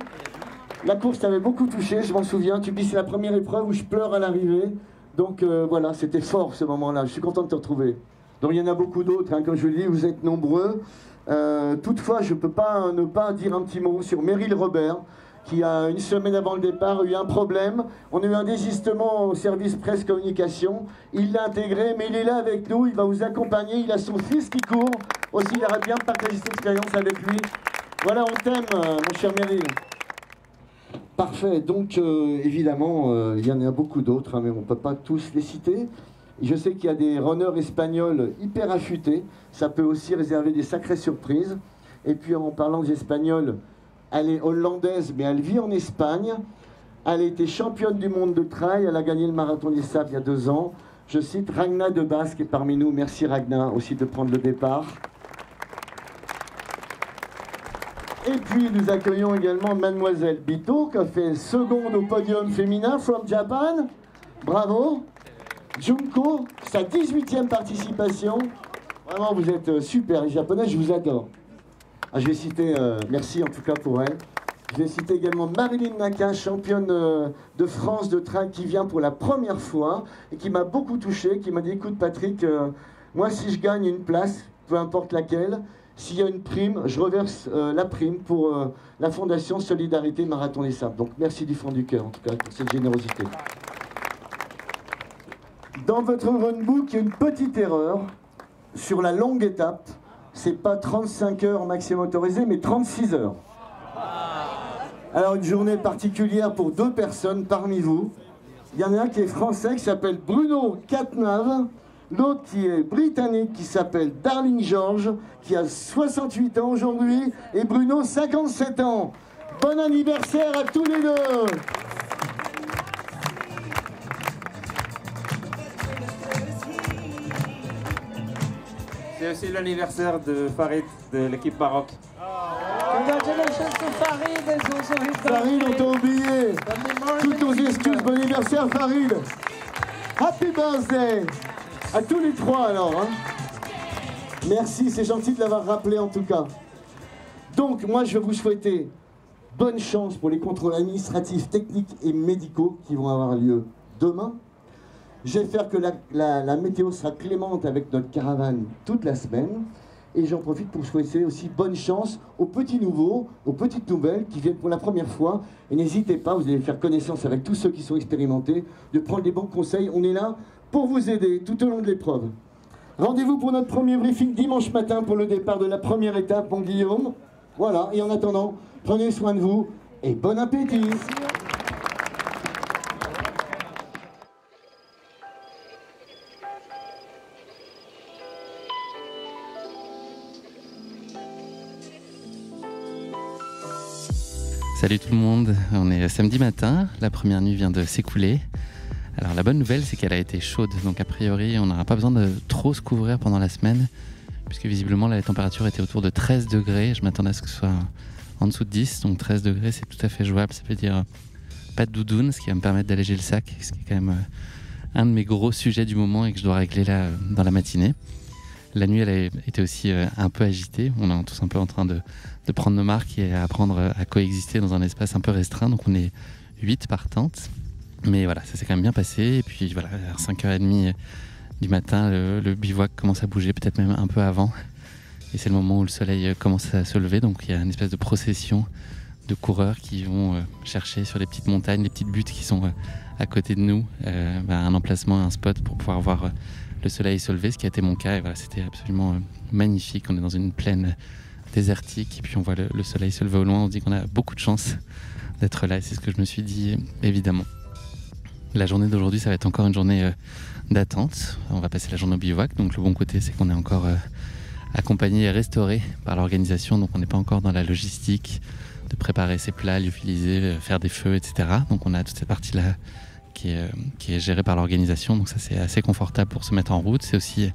La course t'avait beaucoup touché, je m'en souviens. Tu me dis c'est la première épreuve où je pleure à l'arrivée. Donc voilà, c'était fort ce moment-là. Je suis content de te retrouver. Donc il y en a beaucoup d'autres, hein, comme je le dis, vous êtes nombreux. Toutefois, je ne peux pas ne pas dire un petit mot sur Meryl Robert, qui a une semaine avant le départ eu un problème. On a eu un désistement au service presse communication. Il l'a intégré, mais il est là avec nous, il va vous accompagner. Il a son fils qui court. Aussi, il aurait bien partagé cette expérience avec lui. Voilà, on t'aime, mon cher Meryl. Parfait, donc évidemment, il y en a beaucoup d'autres, hein, mais on ne peut pas tous les citer. Je sais qu'il y a des runners espagnols hyper affûtés, ça peut aussi réserver des sacrées surprises. Et puis en parlant des Espagnols, elle est hollandaise, mais elle vit en Espagne. Elle a été championne du monde de trail, elle a gagné le marathon des sables il y a 2 ans. Je cite Ragna de Bas qui est parmi nous, merci Ragna aussi de prendre le départ. Et puis nous accueillons également Mademoiselle Bito qui a fait seconde au podium féminin from Japan. Bravo. Junko, sa 18e participation. Vraiment vous êtes super, les Japonais, je vous adore. Je vais citer, merci en tout cas pour elle. Je vais citer également Marilyn Naka, championne de France de trail qui vient pour la première fois et qui m'a beaucoup touché, qui m'a dit écoute Patrick, moi si je gagne une place, peu importe laquelle, s'il y a une prime, je reverse la prime pour la Fondation Solidarité Marathon des Sables. Donc merci du fond du cœur, en tout cas, pour cette générosité. Dans votre runbook, il y a une petite erreur sur la longue étape. C'est pas 35 heures maximum autorisé, mais 36 heures. Alors une journée particulière pour 2 personnes parmi vous. Il y en a un qui est français, qui s'appelle Bruno Catnave. L'autre qui est britannique, qui s'appelle Darling George, qui a 68 ans aujourd'hui, et Bruno, 57 ans. Bon anniversaire à tous les deux. C'est aussi l'anniversaire de Farid, de l'équipe Maroc. Congratulations to Farid and also his Farid, on t'a oublié. Toutes nos excuses, bon anniversaire Farid. Happy birthday. À tous les 3 alors. Hein. Merci, c'est gentil de l'avoir rappelé en tout cas. Donc moi je vais vous souhaiter bonne chance pour les contrôles administratifs, techniques et médicaux qui vont avoir lieu demain. J'espère que la météo sera clémente avec notre caravane toute la semaine. Et j'en profite pour souhaiter aussi bonne chance aux petits nouveaux, aux petites nouvelles qui viennent pour la première fois. Et n'hésitez pas, vous allez faire connaissance avec tous ceux qui sont expérimentés, de prendre des bons conseils. On est là pour vous aider tout au long de l'épreuve. Rendez-vous pour notre premier briefing dimanche matin pour le départ de la première étape, mon Guillaume. Voilà, et en attendant, prenez soin de vous et bon appétit. Salut tout le monde, on est samedi matin, la première nuit vient de s'écouler. Alors la bonne nouvelle c'est qu'elle a été chaude, donc a priori on n'aura pas besoin de trop se couvrir pendant la semaine, puisque visiblement la température était autour de 13 degrés, je m'attendais à ce que ce soit en dessous de 10, donc 13 degrés c'est tout à fait jouable, ça veut dire pas de doudoune, ce qui va me permettre d'alléger le sac, ce qui est quand même un de mes gros sujets du moment et que je dois régler là dans la matinée. La nuit elle a été aussi un peu agitée, on est tous un peu en train de prendre nos marques et à apprendre à coexister dans un espace un peu restreint, donc on est 8 par tente. Mais voilà, ça s'est quand même bien passé. Et puis voilà, à 5h30 du matin, le bivouac commence à bouger, peut-être même un peu avant. Et c'est le moment où le soleil commence à se lever. Donc il y a une espèce de procession de coureurs qui vont chercher sur les petites montagnes, les petites buttes qui sont à côté de nous, un emplacement, un spot pour pouvoir voir le soleil se lever, ce qui a été mon cas. Et voilà, c'était absolument magnifique. On est dans une plaine désertique et puis on voit le soleil se lever au loin. On se dit qu'on a beaucoup de chance d'être là. Et c'est ce que je me suis dit, évidemment. La journée d'aujourd'hui, ça va être encore une journée d'attente. On va passer la journée au bivouac. Donc le bon côté, c'est qu'on est encore accompagné et restauré par l'organisation. Donc on n'est pas encore dans la logistique de préparer ses plats, lyophilisés, faire des feux, etc. Donc on a toute cette partie-là qui est gérée par l'organisation. Donc ça, c'est assez confortable pour se mettre en route. C'est aussi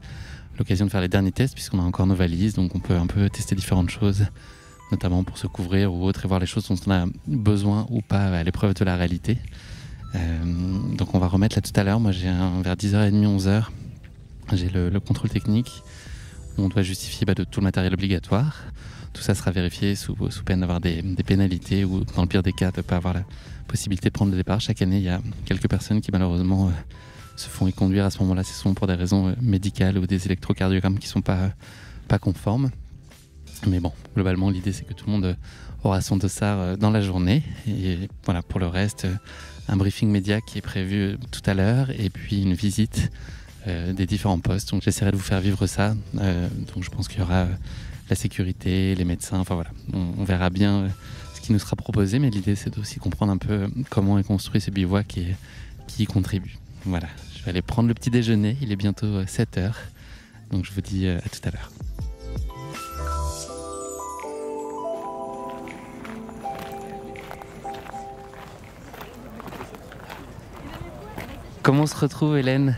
l'occasion de faire les derniers tests puisqu'on a encore nos valises. Donc on peut un peu tester différentes choses, notamment pour se couvrir ou autre et voir les choses dont on a besoin ou pas à l'épreuve de la réalité. Donc on va remettre là tout à l'heure. Moi j'ai vers 10h30, 11h, j'ai le contrôle technique On doit justifier de tout le matériel obligatoire. Tout ça sera vérifié sous peine d'avoir des pénalités ou, dans le pire des cas, de ne pas avoir la possibilité de prendre le départ. Chaque année, il y a quelques personnes qui, malheureusement, se font y conduire à ce moment-là. C'est souvent pour des raisons médicales ou des électrocardiogrammes qui ne sont pas conformes. Mais bon, globalement, l'idée, c'est que tout le monde aura son dossard dans la journée. Et voilà, pour le reste, un briefing média qui est prévu tout à l'heure et puis une visite des différents postes. Donc, j'essaierai de vous faire vivre ça. Donc, je pense qu'il y aura la sécurité, les médecins, enfin voilà. On verra bien ce qui nous sera proposé, mais l'idée, c'est aussi comprendre un peu comment est construit ce bivouac qui y contribue. Voilà, je vais aller prendre le petit déjeuner. Il est bientôt 7h. Donc, je vous dis à tout à l'heure. Comment on se retrouve, Hélène ?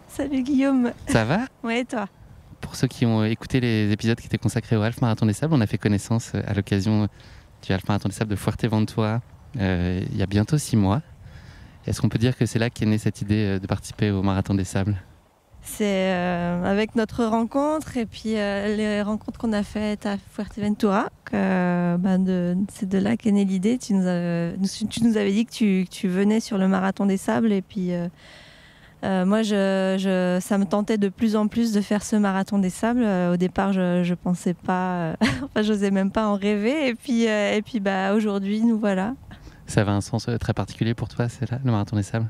Salut Guillaume. Ça va ? Ouais, et toi ? Pour ceux qui ont écouté les épisodes qui étaient consacrés au Half Marathon des Sables, on a fait connaissance à l'occasion du Half Marathon des Sables de Fuerteventura il y a bientôt 6 mois. Est-ce qu'on peut dire que c'est là qu'est née cette idée de participer au Marathon des Sables ? C'est avec notre rencontre et puis les rencontres qu'on a faites à Fuerteventura, c'est de là qu'est née l'idée. Tu nous avais dit que tu venais sur le Marathon des Sables et puis moi ça me tentait de plus en plus de faire ce Marathon des Sables. Au départ je pensais pas, j'osais même pas en rêver et puis aujourd'hui nous voilà. Ça avait un sens très particulier pour toi, c'est là, le Marathon des Sables ?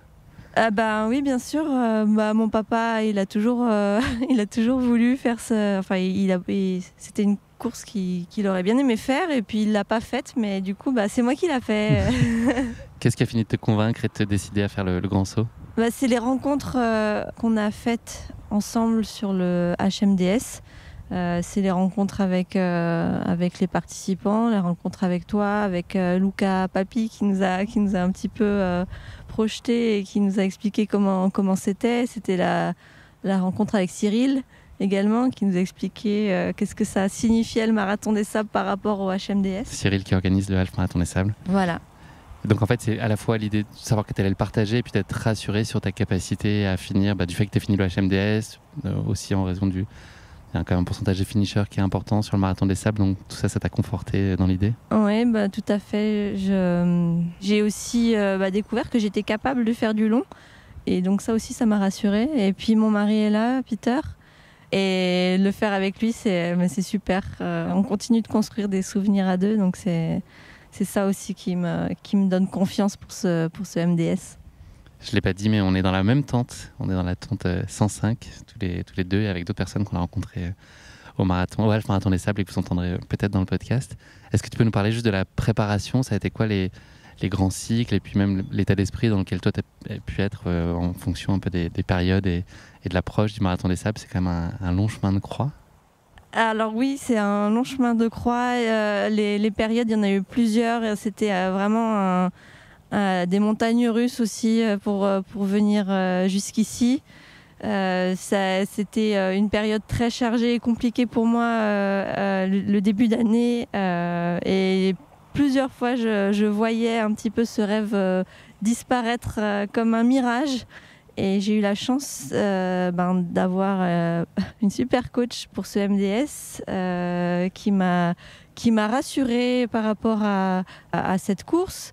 Oui, bien sûr. Mon papa, il a toujours voulu faire ça. Enfin, c'était une course qu'il aurait bien aimé faire et puis il l'a pas faite. Mais du coup, c'est moi qui l'a fait. Qu'est-ce qui a fini de te convaincre et de te décider à faire le grand saut ? C'est les rencontres qu'on a faites ensemble sur le HMDS. C'est les rencontres avec les participants, les rencontres avec toi, avec Luca Papi qui nous a un petit peu projeté et qui nous a expliqué comment c'était. C'était la rencontre avec Cyril également qui nous a expliqué qu'est-ce que ça signifiait le Marathon des Sables par rapport au HMDS. Cyril qui organise le Half Marathon des Sables. Voilà. Donc en fait c'est à la fois l'idée de savoir que tu allais le partager et puis d'être rassuré sur ta capacité à finir, du fait que tu as fini le HMDS, aussi en raison il y a quand même un pourcentage de finishers qui est important sur le Marathon des Sables, donc tout ça t'a conforté dans l'idée ? Oui, tout à fait. J'ai aussi découvert que j'étais capable de faire du long. Et donc ça aussi, ça m'a rassurée. Et puis mon mari est là, Peter. Et le faire avec lui, c'est super. On continue de construire des souvenirs à deux. Donc c'est ça aussi qui me donne confiance pour ce MDS. Je ne l'ai pas dit, mais on est dans la même tente. On est dans la tente 105, tous les deux, et avec d'autres personnes qu'on a rencontrées au Half Marathon des Sables et que vous entendrez peut-être dans le podcast. Est-ce que tu peux nous parler juste de la préparation ? Ça a été quoi les grands cycles et puis même l'état d'esprit dans lequel toi tu as pu être en fonction un peu des périodes et de l'approche du Marathon des Sables ? C'est quand même un long chemin de croix. Alors oui, c'est un long chemin de croix. Les périodes, il y en a eu plusieurs. C'était vraiment des montagnes russes aussi pour venir jusqu'ici. C'était une période très chargée et compliquée pour moi le début d'année et plusieurs fois je voyais un petit peu ce rêve disparaître comme un mirage et j'ai eu la chance d'avoir une super coach pour ce MDS qui m'a rassurée par rapport à cette course,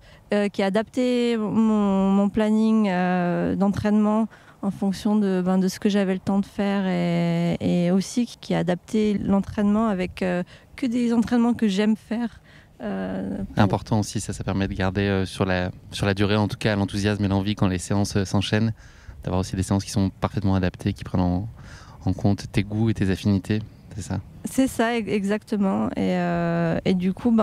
qui a adapté mon planning d'entraînement en fonction de ce que j'avais le temps de faire et aussi qui a adapté l'entraînement avec que des entraînements que j'aime faire. Important aussi, ça permet de garder sur la durée en tout cas l'enthousiasme et l'envie quand les séances s'enchaînent, d'avoir aussi des séances qui sont parfaitement adaptées, qui prennent en compte tes goûts et tes affinités, c'est ça ? C'est ça, exactement. Et du coup,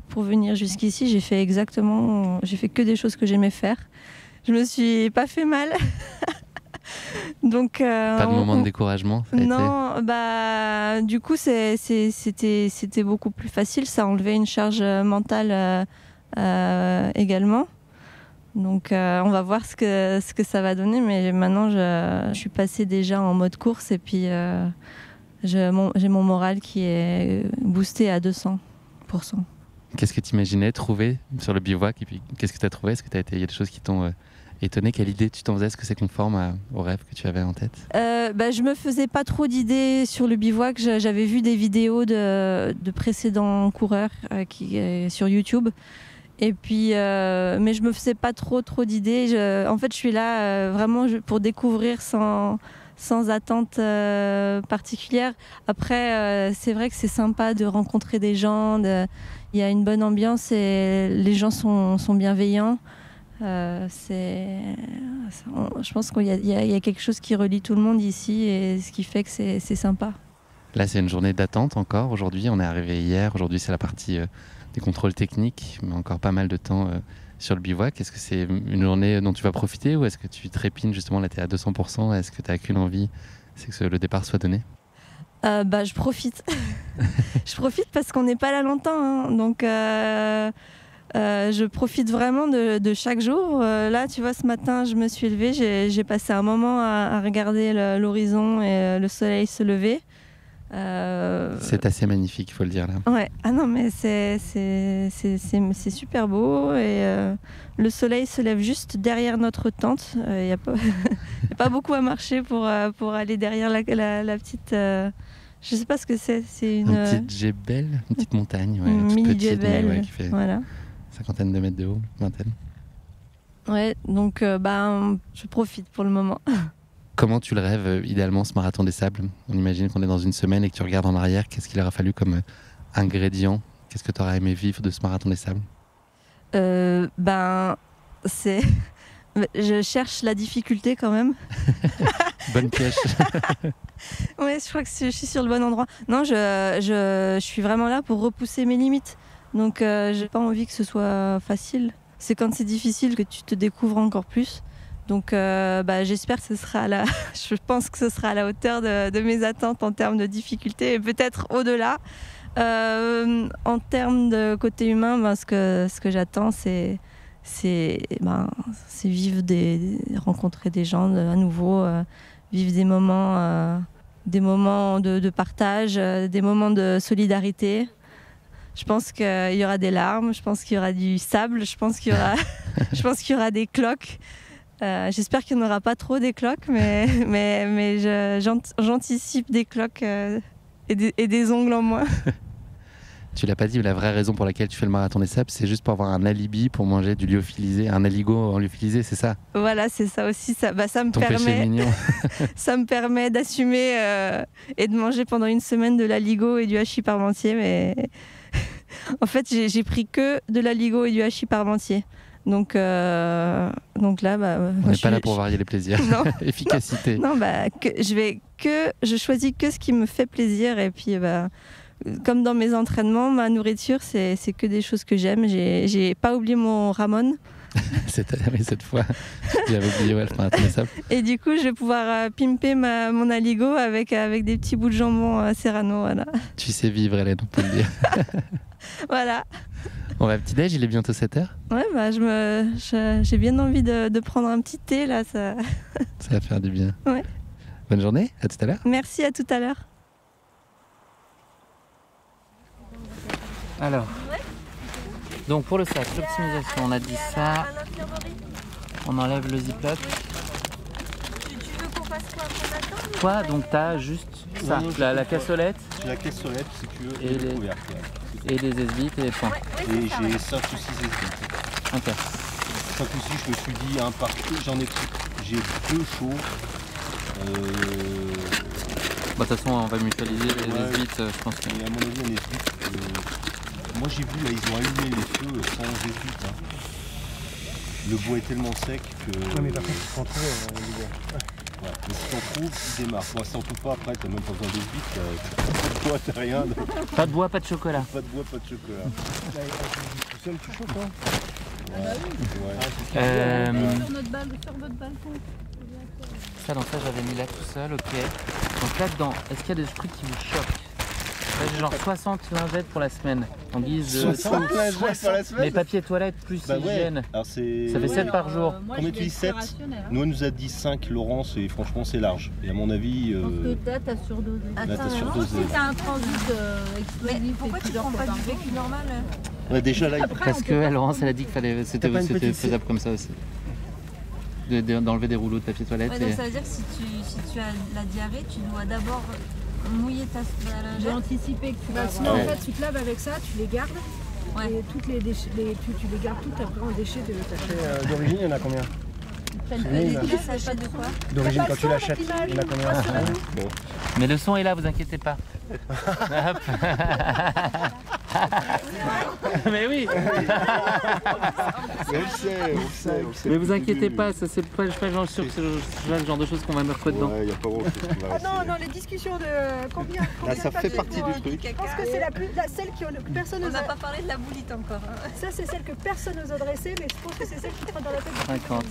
pour venir jusqu'ici, j'ai fait que des choses que j'aimais faire. Je me suis pas fait mal. Donc, pas de moment de découragement ? Non, du coup c'était beaucoup plus facile, ça enlevait une charge mentale également. Donc on va voir ce que ça va donner, mais maintenant je suis passée déjà en mode course et puis j'ai mon moral qui est boosté à 200%. Qu'est-ce que tu imaginais trouver sur le bivouac et puis qu'est-ce que tu as trouvé ? Est-ce que il y a des choses qui t'ont étonnée. Quelle idée tu t'en faisais? Est-ce que c'est conforme au rêve que tu avais en tête? Je me faisais pas trop d'idées sur le bivouac. J'avais vu des vidéos de précédents coureurs sur YouTube. Et puis, mais je me faisais pas trop d'idées. En fait, je suis là vraiment pour découvrir sans attente particulière. Après, c'est vrai que c'est sympa de rencontrer des gens. Il y a une bonne ambiance et les gens sont bienveillants. Je pense qu'il y a quelque chose qui relie tout le monde ici et ce qui fait que c'est sympa. Là, c'est une journée d'attente encore. Aujourd'hui, on est arrivé hier. Aujourd'hui, c'est la partie des contrôles techniques, mais encore pas mal de temps sur le bivouac. Est-ce que c'est une journée dont tu vas profiter ou est-ce que tu trépines justement? Là, tu es à 200%. Est-ce que tu n'as qu'une envie, c'est que le départ soit donné? Je profite. Je profite parce qu'on n'est pas là longtemps. Hein. Donc, je profite vraiment de chaque jour. Là, tu vois, ce matin, je me suis levée. J'ai passé un moment à regarder l'horizon et le soleil se lever. C'est assez magnifique, il faut le dire là. Ouais. Ah non, mais c'est super beau et le soleil se lève juste derrière notre tente. Il n'y a pas beaucoup à marcher pour aller derrière la petite. Je sais pas ce que c'est. C'est une petite Jebel, une petite montagne, mini Jebel, qui fait voilà. 50 de mètres de haut, 20. Ouais, donc je profite pour le moment. Comment tu le rêves idéalement ce marathon des sables? On imagine qu'on est dans une semaine et que tu regardes en arrière. Qu'est-ce qu'il aura fallu comme ingrédient? Qu'est-ce que tu aurais aimé vivre de ce marathon des sables? Je cherche la difficulté quand même. Bonne piège. Ouais, je crois que je suis sur le bon endroit. Non, je suis vraiment là pour repousser mes limites. Donc j'ai pas envie que ce soit facile. C'est quand c'est difficile que tu te découvres encore plus. Donc j'espère que je pense que ce sera à la hauteur de mes attentes en termes de difficulté et peut-être au-delà. En termes de côté humain, ce que j'attends, c'est vivre rencontrer des gens à nouveau, vivre des moments de partage, des moments de solidarité. Je pense qu'il y aura des larmes, je pense qu'il y aura du sable, je pense qu'il y aura des cloques. J'espère qu'il n'y en aura pas trop des cloques, mais j'anticipe des cloques et des ongles en moins. Tu l'as pas dit, mais la vraie raison pour laquelle tu fais le marathon des sables, c'est juste pour avoir un alibi pour manger du lyophilisé, un aligot en lyophilisé, c'est ça? Voilà, c'est ça aussi. Ça me Ton péché mignon. Ça me permet d'assumer et de manger pendant une semaine de l'aligot et du hachis parmentier. Mais en fait, j'ai pris que de l'aligot et du hachis parmentier. Donc là, on n'est pas là pour varier les plaisirs. Non. Efficacité. Non, je choisis que ce qui me fait plaisir et puis comme dans mes entraînements, ma nourriture c'est que des choses que j'aime. J'ai pas oublié mon ramen. Cette fois, j'avais oublié le marathon des sables. Et du coup, je vais pouvoir pimper mon aligot avec des petits bouts de jambon serrano, voilà. Tu sais vivre, Hélène, on peut le dire. Voilà. On va petit-déj, il est bientôt 7h. Ouais, j'ai bien envie de prendre un petit thé là. Ça va faire du bien. Ouais. Bonne journée, à tout à l'heure. Merci, à tout à l'heure. Alors, donc pour le sac, l'optimisation, on a dit ça. On enlève le ziploc. Tu veux qu'on fasse quoi pour attendre? Quoi? Donc t'as juste ça, la cassolette. La cassolette, si tu veux, et les couvercles. Et les esbites et les points. Et j'ai 5 ou 6 esbites. Ok. 5 ou 6, je me suis dit, un par j'en ai pris. J'ai 2 chauds. De toute façon, on va mutualiser les esbites, je pense que... Et à mon avis, un esbite, moi j'ai vu, là, ils ont allumé les feux sans esbite. Hein. Le bois est tellement sec que... Non, mais par contre, tu peux en trouver du bois. Ouais, mais si t'en trouves, il démarre. Moi, si t'en trouves pas, après, t'as même pas besoin d'esbite. Toi, t'as rien. Pas de bois, pas de chocolat. Pas de bois, pas de chocolat. Tout seul, tu chauffes, hein? Sur votre balcon. Ça, dans ça, j'avais mis là tout seul, ok. Donc là-dedans, est-ce qu'il y a des trucs qui vous choquent? Là, j'ai genre 60 lingettes pour la semaine. En guise de 60 lingettes pour la semaine? Les papiers toilettes plus hygiène. Alors ça fait 7 par jour. On utilise 7. Nous, elle nous a dit 5, Laurence, et franchement, c'est large. Et à mon avis... Parce que t'as surdosé. Là, t'as surdosé. Si t'as un transit explosif... Mais pourquoi tu prends pas du vécu normal? Ouais, déjà là, parce que Laurence, elle a dit que c'était faisable comme ça aussi. d'enlever des rouleaux de papier toilette. Ouais, donc ça veut dire que si tu as la diarrhée, tu dois d'abord mouiller ta lingette. J'ai anticipé que tu vas sinon, en fait, tu te laves avec ça, tu les gardes. Ouais. Et toutes les déchets, tu les gardes toutes après en déchets de ta D'origine, il y en a combien? Des sachets de quoi? D'origine, quand tu l'achètes, il y en a combien? Bon. Mais le son est là, vous inquiétez pas. Mais oui. On sait. Mais vous inquiétez pas, ça c'est pas genre sûr que c'est le genre de choses qu'on va mettre dedans. Ouais, y a pas grand chose qui va rester. Non, les discussions de combien Ça fait partie du truc. Je pense que c'est celle que personne On n'ose. n'a pas parlé de la boulite encore. Ça c'est celle que personne n'ose adresser, mais je pense que c'est celle qui trotte dans la tête de 50.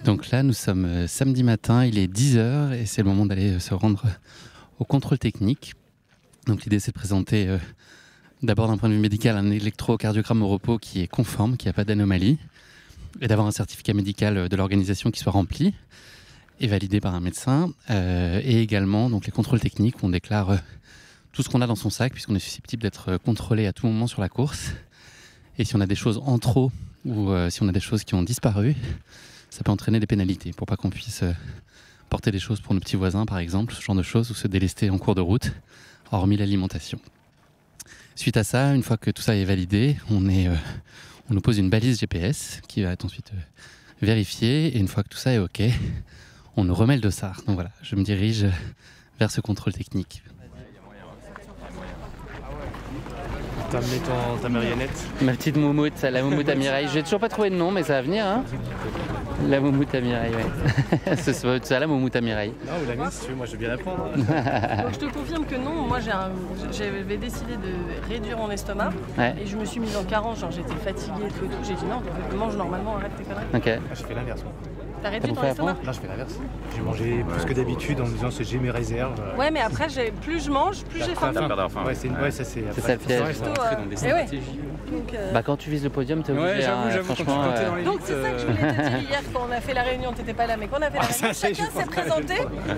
Donc là, nous sommes samedi matin, il est 10h et c'est le moment d'aller se rendre au contrôle technique. Donc l'idée, c'est de présenter d'abord d'un point de vue médical un électrocardiogramme au repos qui est conforme, qui n'a pas d'anomalie, et d'avoir un certificat médical de l'organisation qui soit rempli et validé par un médecin. Et également donc, les contrôles techniques où on déclare tout ce qu'on a dans son sac, puisqu'on est susceptible d'être contrôlé à tout moment sur la course. Et si on a des choses en trop ou si on a des choses qui ont disparu, ça peut entraîner des pénalités pour pas qu'on puisse porter des choses pour nos petits voisins, par exemple, ce genre de choses, ou se délester en cours de route, hormis l'alimentation. Suite à ça, une fois que tout ça est validé, on nous pose une balise GPS qui va être ensuite vérifiée, et une fois que tout ça est OK, on nous remet le dossard. Donc voilà, je me dirige vers ce contrôle technique. T'as amené ta marionnette? Ma petite moumoute, la moumoute à Mireille. J'ai toujours pas trouvé de nom, mais ça va venir, hein. La moumoute à Mireille, ouais. C'est ça, la moumoute à Mireille. Non, ou la mienne, si tu veux, moi je veux bien la prendre. Donc, je te confirme que non, moi j'avais décidé de réduire mon estomac, ouais. Et je me suis mise en carence, genre j'étais fatiguée et tout, j'ai dit non, mange normalement, arrête tes conneries. Ok. Ah, j'ai fait l'inverse. T'as réduit ton estomac? Là, je fais l'inverse. J'ai mangé plus que d'habitude en me disant que j'ai mes réserves. Ouais, mais après, plus je mange, plus j'ai faim. Ouais, ça c'est ça le piège. Dans des stratégies. Bah, quand tu vises le podium, t'es obligé. Ouais, j'avoue, franchement. Donc, c'est ça que je voulais te dire hier quand on a fait la réunion. T'étais pas là, mais quand on a fait la réunion,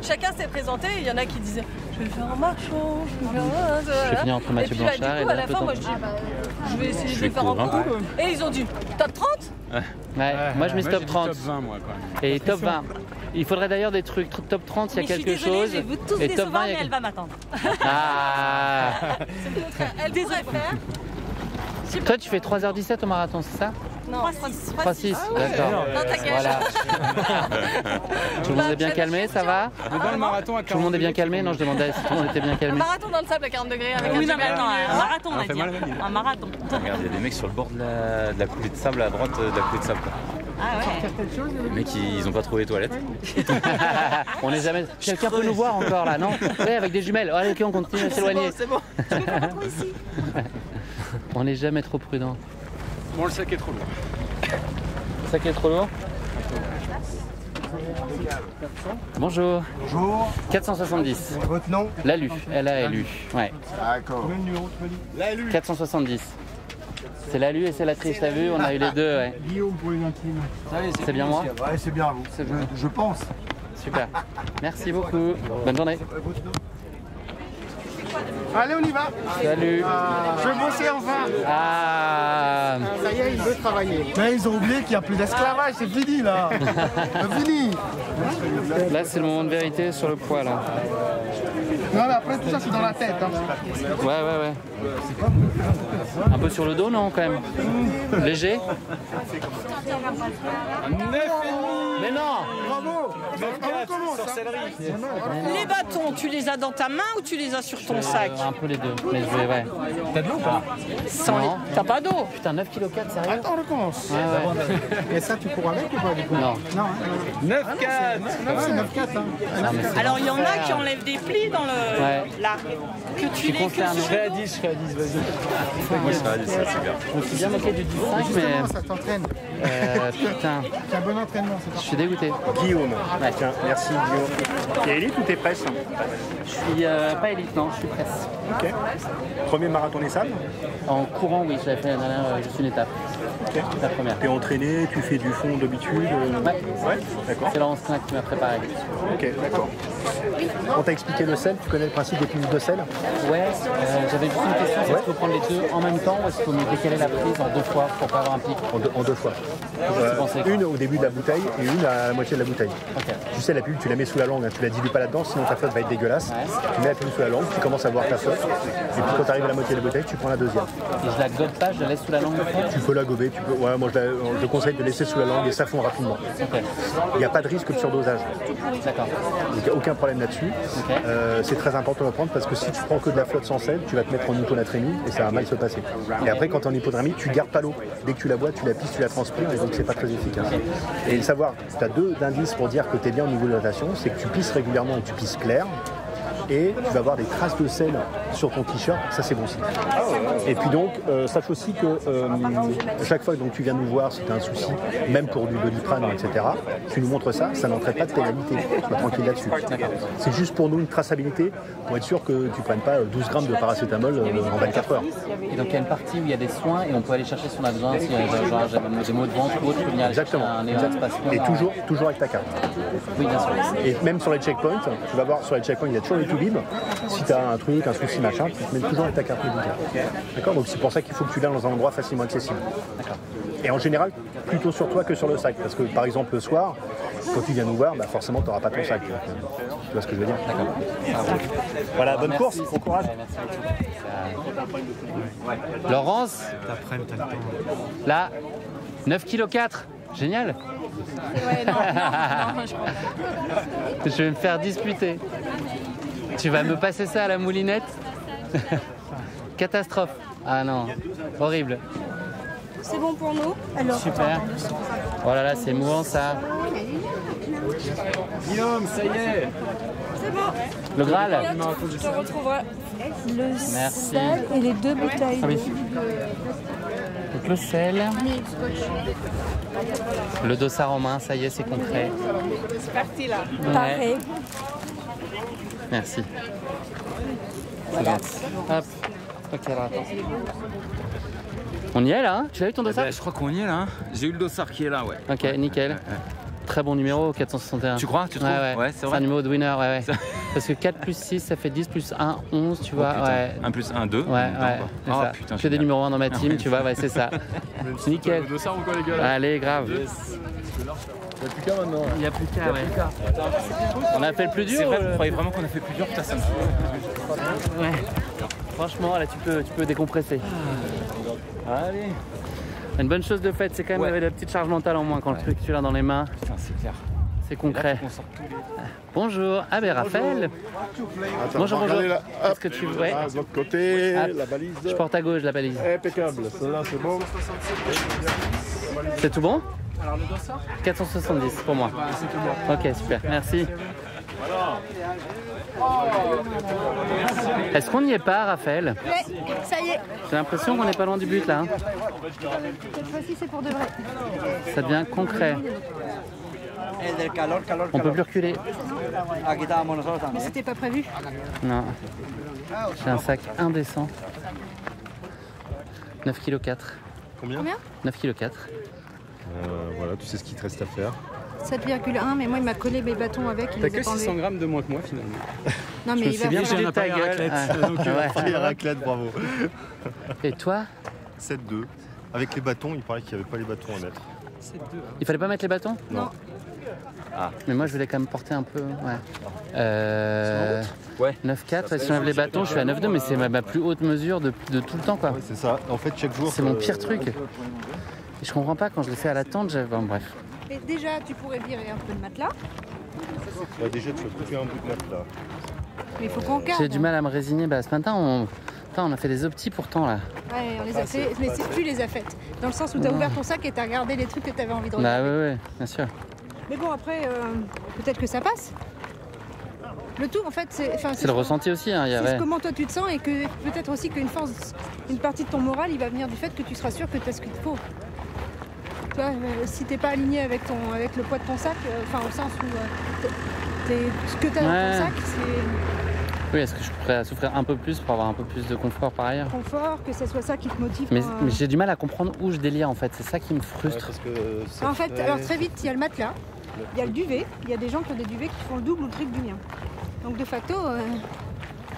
chacun s'est présenté. Il y en a qui disaient je vais faire en marchant, je vais finir entre Mathieu Blanchard et à la fin, moi je dis je vais essayer de les faire en coup. Et ils ont dit top 30. Ouais, moi je mets top 30. Top 20, moi, quand même. Et top 20. Il faudrait d'ailleurs des trucs top 30 s'il y a quelque chose. Je vais vous tous décevoir, mais elle va m'attendre. Ah. Elle devrait faire. Toi, tu fais 3h17 au marathon, c'est ça? Non, 3-6, d'accord. Voilà. Tout le monde est bien calmé, ça va? Dans le marathon à 40. Tout le monde est bien calmé? Non, je demandais si tout le monde était bien calmé. Un marathon dans le sable à 40 degrés avec un marathon, on a dit. Un marathon. Regarde, il y a des mecs sur le bord de la coulée de sable, à droite de la coulée de sable. Ah ouais. Les mecs, ils ont pas trouvé les toilettes. On n'est jamais. Quelqu'un peut nous voir encore là, non? Oui, avec des jumelles. Allez, ok, on continue à s'éloigner. C'est bon. Tu peux faire ici. On n'est jamais trop prudent. Bon, le sac est trop lourd. Le sac est trop lourd? Bonjour. Bonjour. 470. Votre nom? Lalu. L-A-L-U. Ouais. D'accord. Le numéro, tu m'as dit? Lalu. 470. C'est Lalu et c'est la triche, t'as vu? On a eu les deux, ouais. Guillaume pour les intimes. C'est bien moi? Ouais, c'est bien vous. Je pense. Super. Merci beaucoup. Bonne journée. Allez, on y va. Salut. Je vais bosser enfin. Ah. Ça y est, il veut travailler. Mais ils ont oublié qu'il n'y a plus d'esclavage, c'est fini là. C'est fini. Là, c'est le moment de vérité sur le poids là. Non, mais après tout ça, c'est dans la tête. Hein. Ouais. Un peu sur le dos, non, quand même? Léger? 9,5. Mais non! Bravo! Les bâtons, tu les as dans ta main ou tu les as sur ton sac? Un peu les deux. Mais je vais, ouais. T'as de l'eau ou pas? T'as pas d'eau? Putain, 9,4 kg, sérieux? Attends, on recommence. Ouais. Et ça, tu cours avec ou pas du coup? Non. 9,4. 9,4. Alors, il y en a qui enlèvent des plis dans le. Ouais. Là. Que tu les Je serai à 10, vas-y. Moi, je serai à 10, c'est super. Je me suis bien moqué du 10,5, mais. Ça t'entraîne. Putain. C'est un bon entraînement, c'est parfait. suis dégoûté. Guillaume. Ouais. Tiens, merci Guillaume. T'es élite ou t'es presse? Je suis pas élite, non, je suis presse. Ok. Premier marathon des sables? En courant, oui, j'avais fait la dernière, juste une étape. Ok. La première. T'es entraîné, tu fais du fond d'habitude? Ouais, d'accord. C'est Laurence Klein qui m'a préparé. Ok, d'accord. On t'a expliqué le sel, tu connais le principe des pilules de sel? Ouais, j'avais juste une question, est-ce qu'il faut prendre les deux en même temps ou est-ce qu'il faut me décaler la prise en 2 fois pour pas avoir un pic? En deux fois. Une au début de la bouteille et une à la moitié de la bouteille. Okay. Tu sais, la pilule, tu la mets sous la langue, hein, tu la dilues pas là-dedans, sinon ta flotte va être dégueulasse. Ouais. Tu mets la pilule sous la langue, tu commences à boire ta flotte. Et puis quand tu arrives à la moitié de la bouteille, tu prends la deuxième. Et je la gobe pas, je la laisse sous la langue? Tu peux la gober, tu peux. Ouais, moi je conseille de laisser sous la langue et ça fond rapidement. Okay. Il n'y a pas de risque de surdosage. D'accord. Donc il n'y a aucun problème là-dessus. Okay. C'est très important de le prendre parce que si tu prends que de la flotte sans sel, tu vas te mettre en hyponatrémie et ça va mal se passer. Et après, quand tu es en hyponatrémie, tu gardes pas l'eau. Dès que tu la bois, tu la pisses, tu la transpires et donc c'est pas très efficace. Et savoir, tu as 2 indices pour dire que tu es bien au niveau de l'hydratation, c'est que tu pisses régulièrement et tu pisses clair. Et tu vas avoir des traces de sel sur ton t-shirt, ça c'est bon signe. Et puis donc, sache aussi que chaque fois que tu viens nous voir, si tu as un souci, même pour du Doliprane, etc., tu nous montres ça, ça n'entraîne pas de pénalité. Sois tranquille là-dessus. C'est juste pour nous une traçabilité, pour être sûr que tu ne prennes pas 12 grammes de paracétamol en 24 heures. Et donc il y a une partie où il y a des soins et on peut aller chercher si on a besoin, si genre des maux de ventre ou autre, je peux venir aller chercher un espace. Et toujours avec ta carte. Oui, bien sûr. Et même sur les checkpoints, tu vas voir sur les checkpoints, il y a toujours les bib. Si tu as un truc, un souci, machin, tu te mets toujours avec ta carte médicale. D'accord? Donc c'est pour ça qu'il faut que tu l'aies dans un endroit facilement accessible. D'accord. Et en général, plutôt sur toi que sur le sac. Parce que par exemple le soir, quand tu viens nous voir, bah forcément tu n'auras pas ton sac. Tu vois ce que je veux dire? D'accord. Voilà, bonne course, bon courage. Laurence, là, 9,4 kg. Génial. Ouais, non, je crois pas. Je vais me faire disputer. Tu vas me passer ça à la moulinette? Catastrophe. Ah non, horrible. C'est bon pour nous. Alors, super. Oh là là, c'est mouvant ça. Guillaume, ça y est. C'est bon. Le Graal. Je te retrouverai. Le merci. sel et les 2 bouteilles. Ah oui. Donc le sel. Le dossard en main, ça y est, c'est concret. C'est parti là. Ouais. Parfait. Merci. Voilà. Hop. Ok, alors attends. On y est là, hein? Tu l'as eu ton dossard? Je crois qu'on y est là. Hein. J'ai eu le dossard qui est là, ouais. Ok, nickel. Très bon numéro, 461. Tu crois? Tu trouves? Ouais, c'est vrai. Un numéro de winner, ouais. Parce que 4 plus 6, ça fait 10 plus 1, 11, tu vois. Oh, ouais. 1 plus 1, 2. Ouais. Oh, putain, que des numéros 1 dans ma team, tu vois, ouais, c'est ça. Nickel. Le dossard ou quoi, les gars? Allez, grave. Yes. Il n'y a plus qu'à maintenant. Il n'y a plus qu'à, ouais. On a fait le plus dur? C'est vrai, vous croyez vraiment qu'on a fait plus dur? Putain, ça me fait. Ouais. Franchement, là, tu peux décompresser. Allez. Une bonne chose de fait, c'est quand même la petite charge mentale en moins quand le truc tu l'as dans les mains. Putain, c'est clair. C'est concret. Bonjour. Ah ben Raphaël. Bonjour. Est-ce que tu veux? De l'autre côté, la balise. Je porte à gauche la balise. Impeccable. Celle-là, c'est bon. C'est tout bon? Alors le dossard 470 pour moi. Ok, super. Merci. Est-ce qu'on n'y est pas, Raphaël? Ouais, ça y est. J'ai l'impression qu'on n'est pas loin du but là. Hein. Cette fois-ci, c'est pour de vrai. Ça devient concret. On peut plus reculer. Mais c'était pas prévu. Non. J'ai un sac indécent. 9,4 kg. Combien? 9,4 kg. Voilà, tu sais ce qu'il te reste à faire. 7,1, mais moi il m'a collé mes bâtons avec. T'as que 600 grammes de moins que moi finalement. Non mais il va bien j'ai un appareil à raclette. Donc ouais. Raclette, bravo. Et toi? 7,2. Avec les bâtons, il paraît qu'il n'y avait pas les bâtons à mettre. 7,2. Il fallait pas mettre les bâtons? Non. Ah. Mais moi je voulais quand même porter un peu. Ouais. 9,4, si j'enlève les bâtons, je suis à 9,2, mais c'est ma plus haute mesure de tout le temps quoi. Ouais, c'est ça. En fait, chaque jour. C'est mon pire truc. Et je comprends pas quand je l'ai fait à la tente, bon, bref. Et déjà, tu pourrais virer un peu de matelas. Bah, déjà, tu vas couper un bout de matelas. Mais il faut qu'on garde. J'ai du mal à me résigner. Bah, ce matin, on a fait des optis pourtant là. Ouais, on les a fait, mais tu les as faites. Dans le sens où tu as ouvert ton sac et tu as regardé les trucs que tu avais envie de regarder. Bah ouais, bien sûr. Mais bon, après, peut-être que ça passe. Le tout, en fait, c'est le ressenti aussi. Hein, c'est comment toi tu te sens et que peut-être aussi qu'une partie de ton moral, il va venir du fait que tu seras sûr que tu as ce qu'il te faut. Tu vois, si t'es pas aligné avec le poids de ton sac, au sens où ce que t'as dans ton sac, c'est... Oui, est-ce que je pourrais souffrir un peu plus pour avoir un peu plus de confort par ailleurs? Confort, que ce soit ça qui te motive. Mais j'ai du mal à comprendre où je délire en fait, c'est ça qui me frustre. En fait, alors très vite, il y a le matelas, il y a le duvet, il y a des gens qui ont des duvets qui font le double ou le triple du mien. Donc de facto,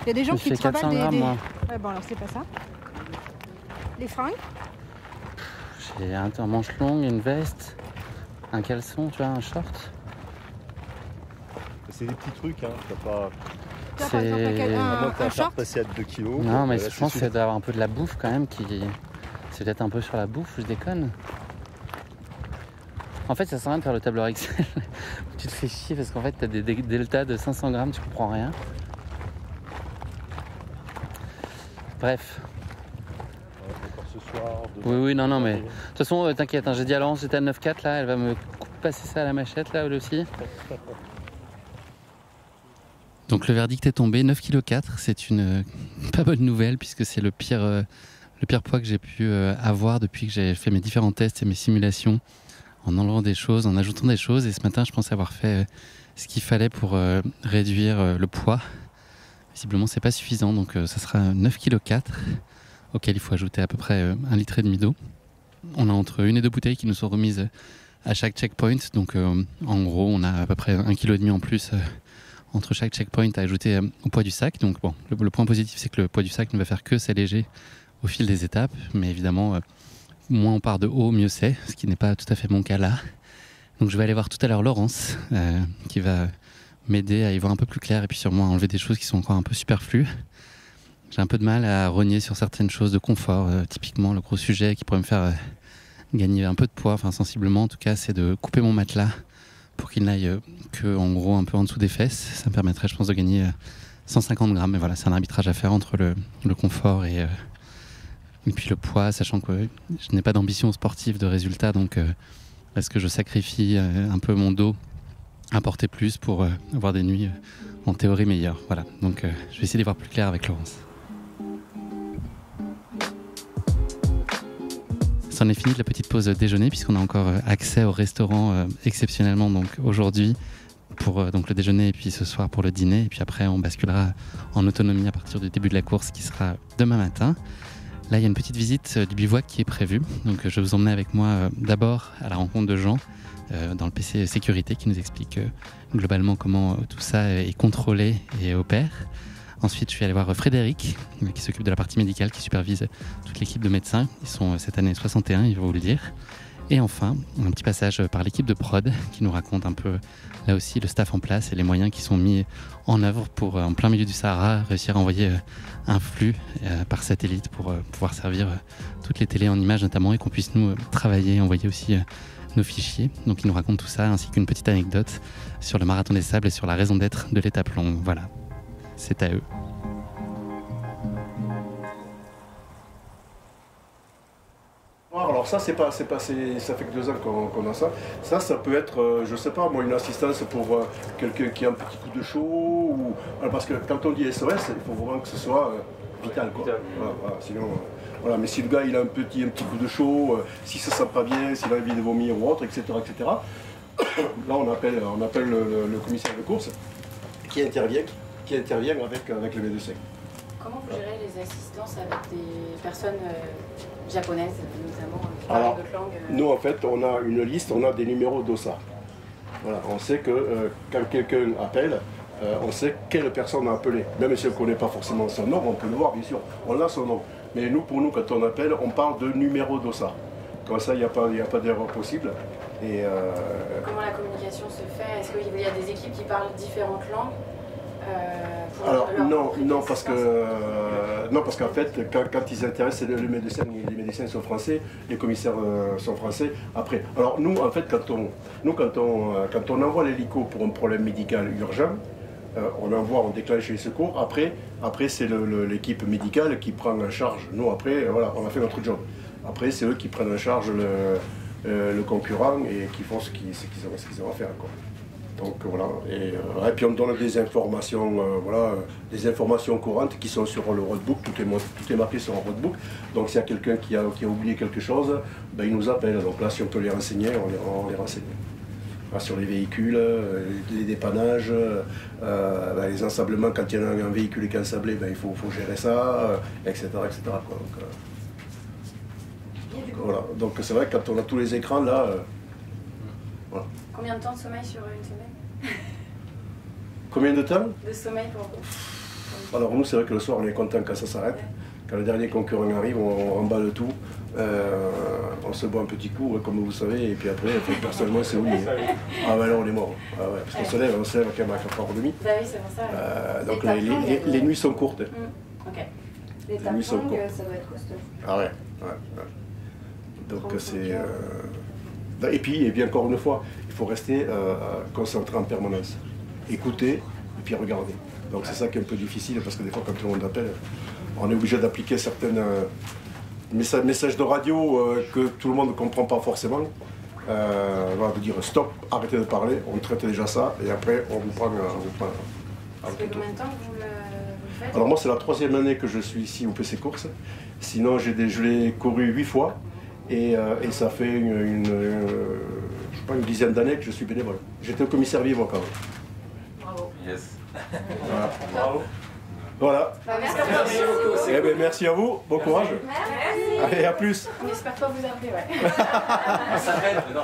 il y a des gens qui travaillent des... Ouais, bon alors c'est pas ça. Les fringues. J'ai un manche longue, une veste, un caleçon, tu vois, un short. C'est des petits trucs, hein, t'as pas... Là, par exemple, un short passé à 2 kilos. Non, mais je pense que c'est d'avoir un peu de la bouffe quand même qui... C'est peut-être un peu sur la bouffe, je déconne. En fait, ça sert à rien de faire le tableur Excel. Tu te fais chier parce qu'en fait, t'as des deltas de 500 grammes, tu comprends rien. Bref. Ce soir, oui, non, mais... De toute façon, t'inquiète, hein, j'ai dit à Laurence, j'étais à 9,4 là, elle va me passer ça à la machette là, elle aussi. Donc le verdict est tombé, 9,4 kg, c'est une pas bonne nouvelle puisque c'est le pire poids que j'ai pu avoir depuis que j'ai fait mes différents tests et mes simulations, en enlevant des choses, en ajoutant des choses. Et ce matin, je pensais avoir fait ce qu'il fallait pour réduire le poids. Visiblement, c'est pas suffisant, donc ça sera 9,4 kg, auquel il faut ajouter à peu près 1,5 litre d'eau. On a entre 1 et 2 bouteilles qui nous sont remises à chaque checkpoint, donc en gros, on a à peu près 1,5 kg en plus entre chaque checkpoint à ajouter au poids du sac. Donc bon, le point positif, c'est que le poids du sac ne va faire que s'alléger au fil des étapes, mais évidemment, moins on part de haut, mieux c'est, ce qui n'est pas tout à fait mon cas là. Donc je vais aller voir tout à l'heure Laurence, qui va m'aider à y voir un peu plus clair et puis sûrement à enlever des choses qui sont encore un peu superflues. J'ai un peu de mal à rogner sur certaines choses de confort, typiquement le gros sujet qui pourrait me faire gagner un peu de poids, enfin sensiblement en tout cas, c'est de couper mon matelas pour qu'il n'aille que en gros un peu en dessous des fesses. Ça me permettrait, je pense, de gagner 150 grammes. Mais voilà, c'est un arbitrage à faire entre le confort et puis le poids, sachant que je n'ai pas d'ambition sportive de résultat, donc est-ce que je sacrifie un peu mon dos à porter plus pour avoir des nuits en théorie meilleures. Voilà, donc je vais essayer d'y voir plus clair avec Laurence. C'en est fini de la petite pause déjeuner puisqu'on a encore accès au restaurant exceptionnellement donc aujourd'hui pour donc le déjeuner et puis ce soir pour le dîner, et puis après on basculera en autonomie à partir du début de la course qui sera demain matin. Là il y a une petite visite du bivouac qui est prévue, donc je vais vous emmener avec moi d'abord à la rencontre de Jean dans le PC sécurité qui nous explique globalement comment tout ça est contrôlé et opère. Ensuite, je vais aller voir Frédéric, qui s'occupe de la partie médicale, qui supervise toute l'équipe de médecins. Ils sont cette année 61, il va vous le dire. Et enfin, un petit passage par l'équipe de prod, qui nous raconte un peu, là aussi, le staff en place et les moyens qui sont mis en œuvre pour, en plein milieu du Sahara, réussir à envoyer un flux par satellite pour pouvoir servir toutes les télés en images notamment, et qu'on puisse nous travailler, envoyer aussi nos fichiers. Donc, ils nous racontent tout ça, ainsi qu'une petite anecdote sur le marathon des sables et sur la raison d'être de l'étape longue. Voilà. C'est à eux. Alors ça, ça fait que 2 ans qu'on a ça. Ça peut être, je sais pas, moi, une assistance pour quelqu'un qui a un petit coup de chaud. Ou... Alors, parce que quand on dit SOS, il faut vraiment que ce soit vital, quoi. Voilà, sinon, voilà. Mais si le gars il a un petit coup de chaud, s'il se sent pas bien, s'il a envie de vomir ou autre, etc., là on appelle le commissaire de course qui intervient avec le médecin. Comment vous gérez les assistances avec des personnes japonaises, notamment qui parlent d'autres langues Nous, en fait, on a une liste, on a des numéros d'OSA. Voilà, on sait que quand quelqu'un appelle, on sait quelle personne a appelé. Même si on ne connaît pas forcément son nom, on peut le voir, bien sûr. On a son nom. Mais pour nous, quand on appelle, on parle de numéro d'OSA. Comme ça, il n'y a pas d'erreur possible. Et, comment la communication se fait? Est-ce qu'il y a des équipes qui parlent différentes langues? Alors non, parce qu'en fait, quand ils intéressent les médecins sont français, les commissaires sont français. Après, alors nous, en fait, quand on envoie l'hélico pour un problème médical urgent, on déclenche les secours. Après c'est l'équipe médicale qui prend en charge. Nous, après, voilà, on a fait notre job. Après, c'est eux qui prennent en charge le concurrent et qui font ce qu'ils ont à faire, quoi. Donc voilà, et puis on donne des informations, des informations courantes qui sont sur le roadbook, tout est marqué sur un roadbook. Donc s'il y a quelqu'un qui a oublié quelque chose, ben, il nous appelle. Donc là, si on peut les renseigner, on les renseigne. Sur les véhicules, les dépannages, les ensablements, quand il y a un véhicule qui est ensablé, ben, il faut gérer ça, etc. etc. quoi. Donc, voilà. Donc c'est vrai que quand on a tous les écrans là, voilà. Combien de temps de sommeil sur une semaine? Combien de temps? De sommeil pour vous? Alors nous, c'est vrai que le soir, on est content quand ça s'arrête. Quand le dernier concurrent arrive, on remballe tout. On se boit un petit coup, comme vous savez, et puis après, personnellement, c'est oublié. Ah ben là, on est mort. Ah ouais, parce qu'on se lève quand même à 4h30. Bah oui, c'est pour ça. Donc les nuits sont courtes. Ok. Les nuits sont courtes. Ça doit être costaud. Ah ouais. Donc c'est... Et puis encore une fois, il faut rester concentré en permanence. Écouter et puis regarder. Donc c'est ça qui est un peu difficile parce que des fois quand tout le monde appelle, on est obligé d'appliquer certains messages de radio que tout le monde ne comprend pas forcément. De dire stop, arrêtez de parler, on traite déjà ça et après on vous prend. Ça fait combien de temps que vous le faites? Alors moi c'est la 3e année que je suis ici au PC Course. Sinon je l'ai couru 8 fois. Et ça fait une dizaine d'années que je suis bénévole. J'étais au commissaire Vivre quand même. Bravo. Yes. Voilà. Bravo. Voilà. Merci beaucoup. Eh bien, merci à vous, bon courage. Merci. Allez, à plus. On espère pas vous appeler, ouais. On s'appelle, non.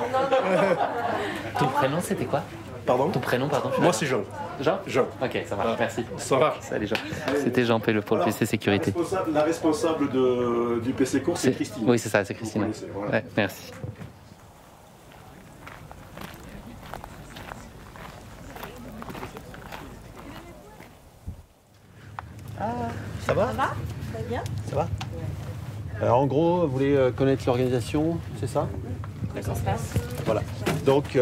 Ton prénom, c'était quoi? Pardon? Ton prénom, pardon? Moi, c'est Jean. Jean? Jean. Ok, ça marche, merci. Ça marche. Salut Jean. C'était Jean Pello pour le PC Sécurité. La responsable du PC Course, c'est Christine. Oui, c'est ça, c'est Christine. Voilà. Ouais, merci. Ça va? Ça va? Ça va bien? Ça va? Alors en gros, vous voulez connaître l'organisation, c'est ça? Comment ça se passe? Voilà. Donc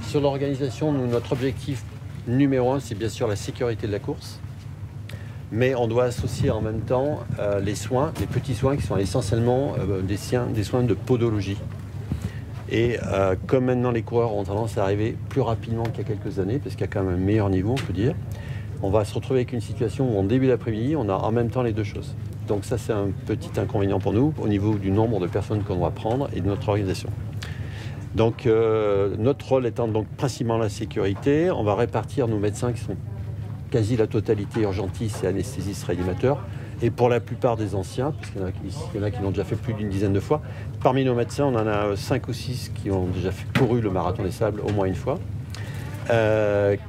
sur l'organisation, notre objectif numéro 1, c'est bien sûr la sécurité de la course. Mais on doit associer en même temps les soins, les petits soins qui sont essentiellement des soins de podologie. Et comme maintenant les coureurs ont tendance à arriver plus rapidement qu'il y a quelques années, parce qu'il y a quand même un meilleur niveau, on peut dire, on va se retrouver avec une situation où en début d'après-midi, on a en même temps les deux choses. Donc ça, c'est un petit inconvénient pour nous au niveau du nombre de personnes qu'on doit prendre et de notre organisation. Donc notre rôle étant donc principalement la sécurité, on va répartir nos médecins qui sont quasi la totalité urgentistes et anesthésistes réanimateurs. Et pour la plupart des anciens, parce qu'il y en a qui l'ont déjà fait plus d'une dizaine de fois, parmi nos médecins, on en a 5 ou 6 qui ont déjà couru le marathon des sables au moins une fois. C'est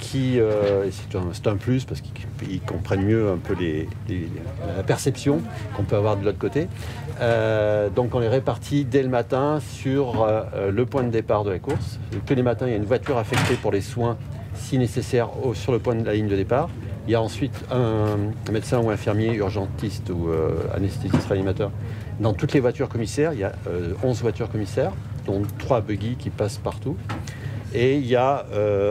un plus parce qu'ils comprennent mieux un peu la perception qu'on peut avoir de l'autre côté. Donc on les répartit dès le matin sur le point de départ de la course. Tous les matins, il y a une voiture affectée pour les soins si nécessaire sur le point de la ligne de départ. Il y a ensuite un médecin ou infirmier, urgentiste ou anesthésiste réanimateur. Dans toutes les voitures commissaires, il y a 11 voitures commissaires, dont 3 buggy qui passent partout. Et il y a